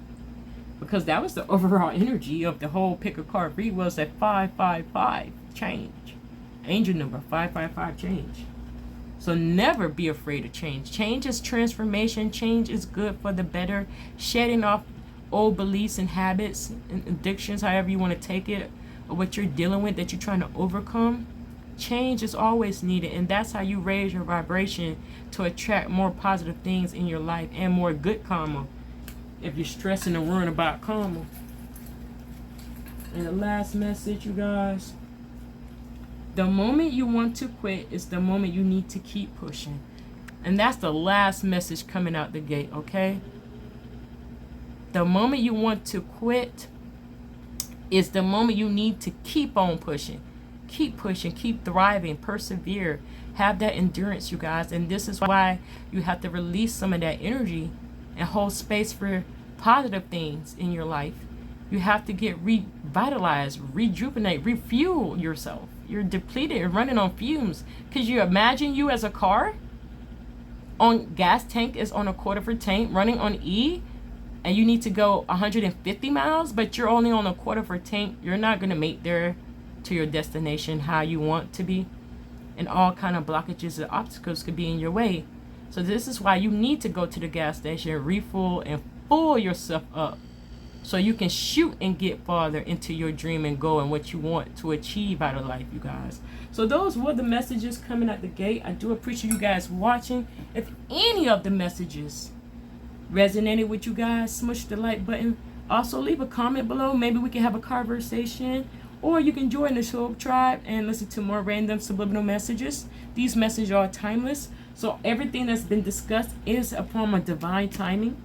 because that was the overall energy of the whole pick a card read was at 555 change, angel number 555 change. So never be afraid of change. Change is transformation. Change is good for the better. Shedding off old beliefs and habits and addictions, however you want to take it, or what you're dealing with that you're trying to overcome. Change is always needed, and that's how you raise your vibration to attract more positive things in your life and more good karma if you're stressing and worrying about karma. And the last message, you guys, The moment you want to quit is the moment you need to keep pushing. And that's the last message coming out the gate, okay? The moment you want to quit is the moment you need to keep on pushing. Keep pushing, keep thriving, persevere. Have that endurance, you guys. And this is why you have to release some of that energy and hold space for positive things in your life. You have to get revitalized, rejuvenate, refuel yourself. You're depleted and running on fumes. Because you imagine you as a car on gas tank is on a quarter of a tank, running on E, and you need to go 150 miles, but you're only on a quarter of a tank. You're not going to make there to your destination how you want to be. And all kind of blockages and obstacles could be in your way. So this is why you need to go to the gas station, refuel, and fuel yourself up, so you can shoot and get farther into your dream and goal and what you want to achieve out of life, you guys. So those were the messages coming at the gate. I do appreciate you guys watching. If any of the messages resonated with you guys, smush the like button. Also leave a comment below. Maybe we can have a conversation. Or you can join the Soul Tribe and listen to more random subliminal messages. These messages are timeless. So everything that's been discussed is a form of divine timing.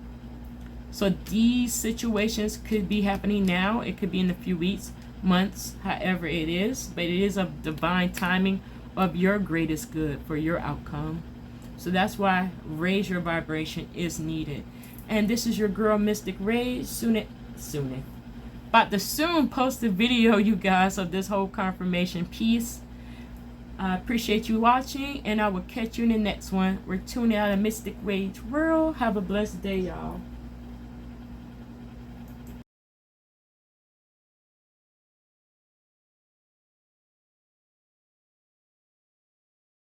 So these situations could be happening now. It could be in a few weeks, months, however it is. But it is a divine timing of your greatest good for your outcome. So that's why raise your vibration is needed. And this is your girl, Mystic Rage. About to soon post a video, you guys, of this whole confirmation piece. I appreciate you watching, and I will catch you in the next one. We're tuning out of Mystic Rage World. Have a blessed day, y'all.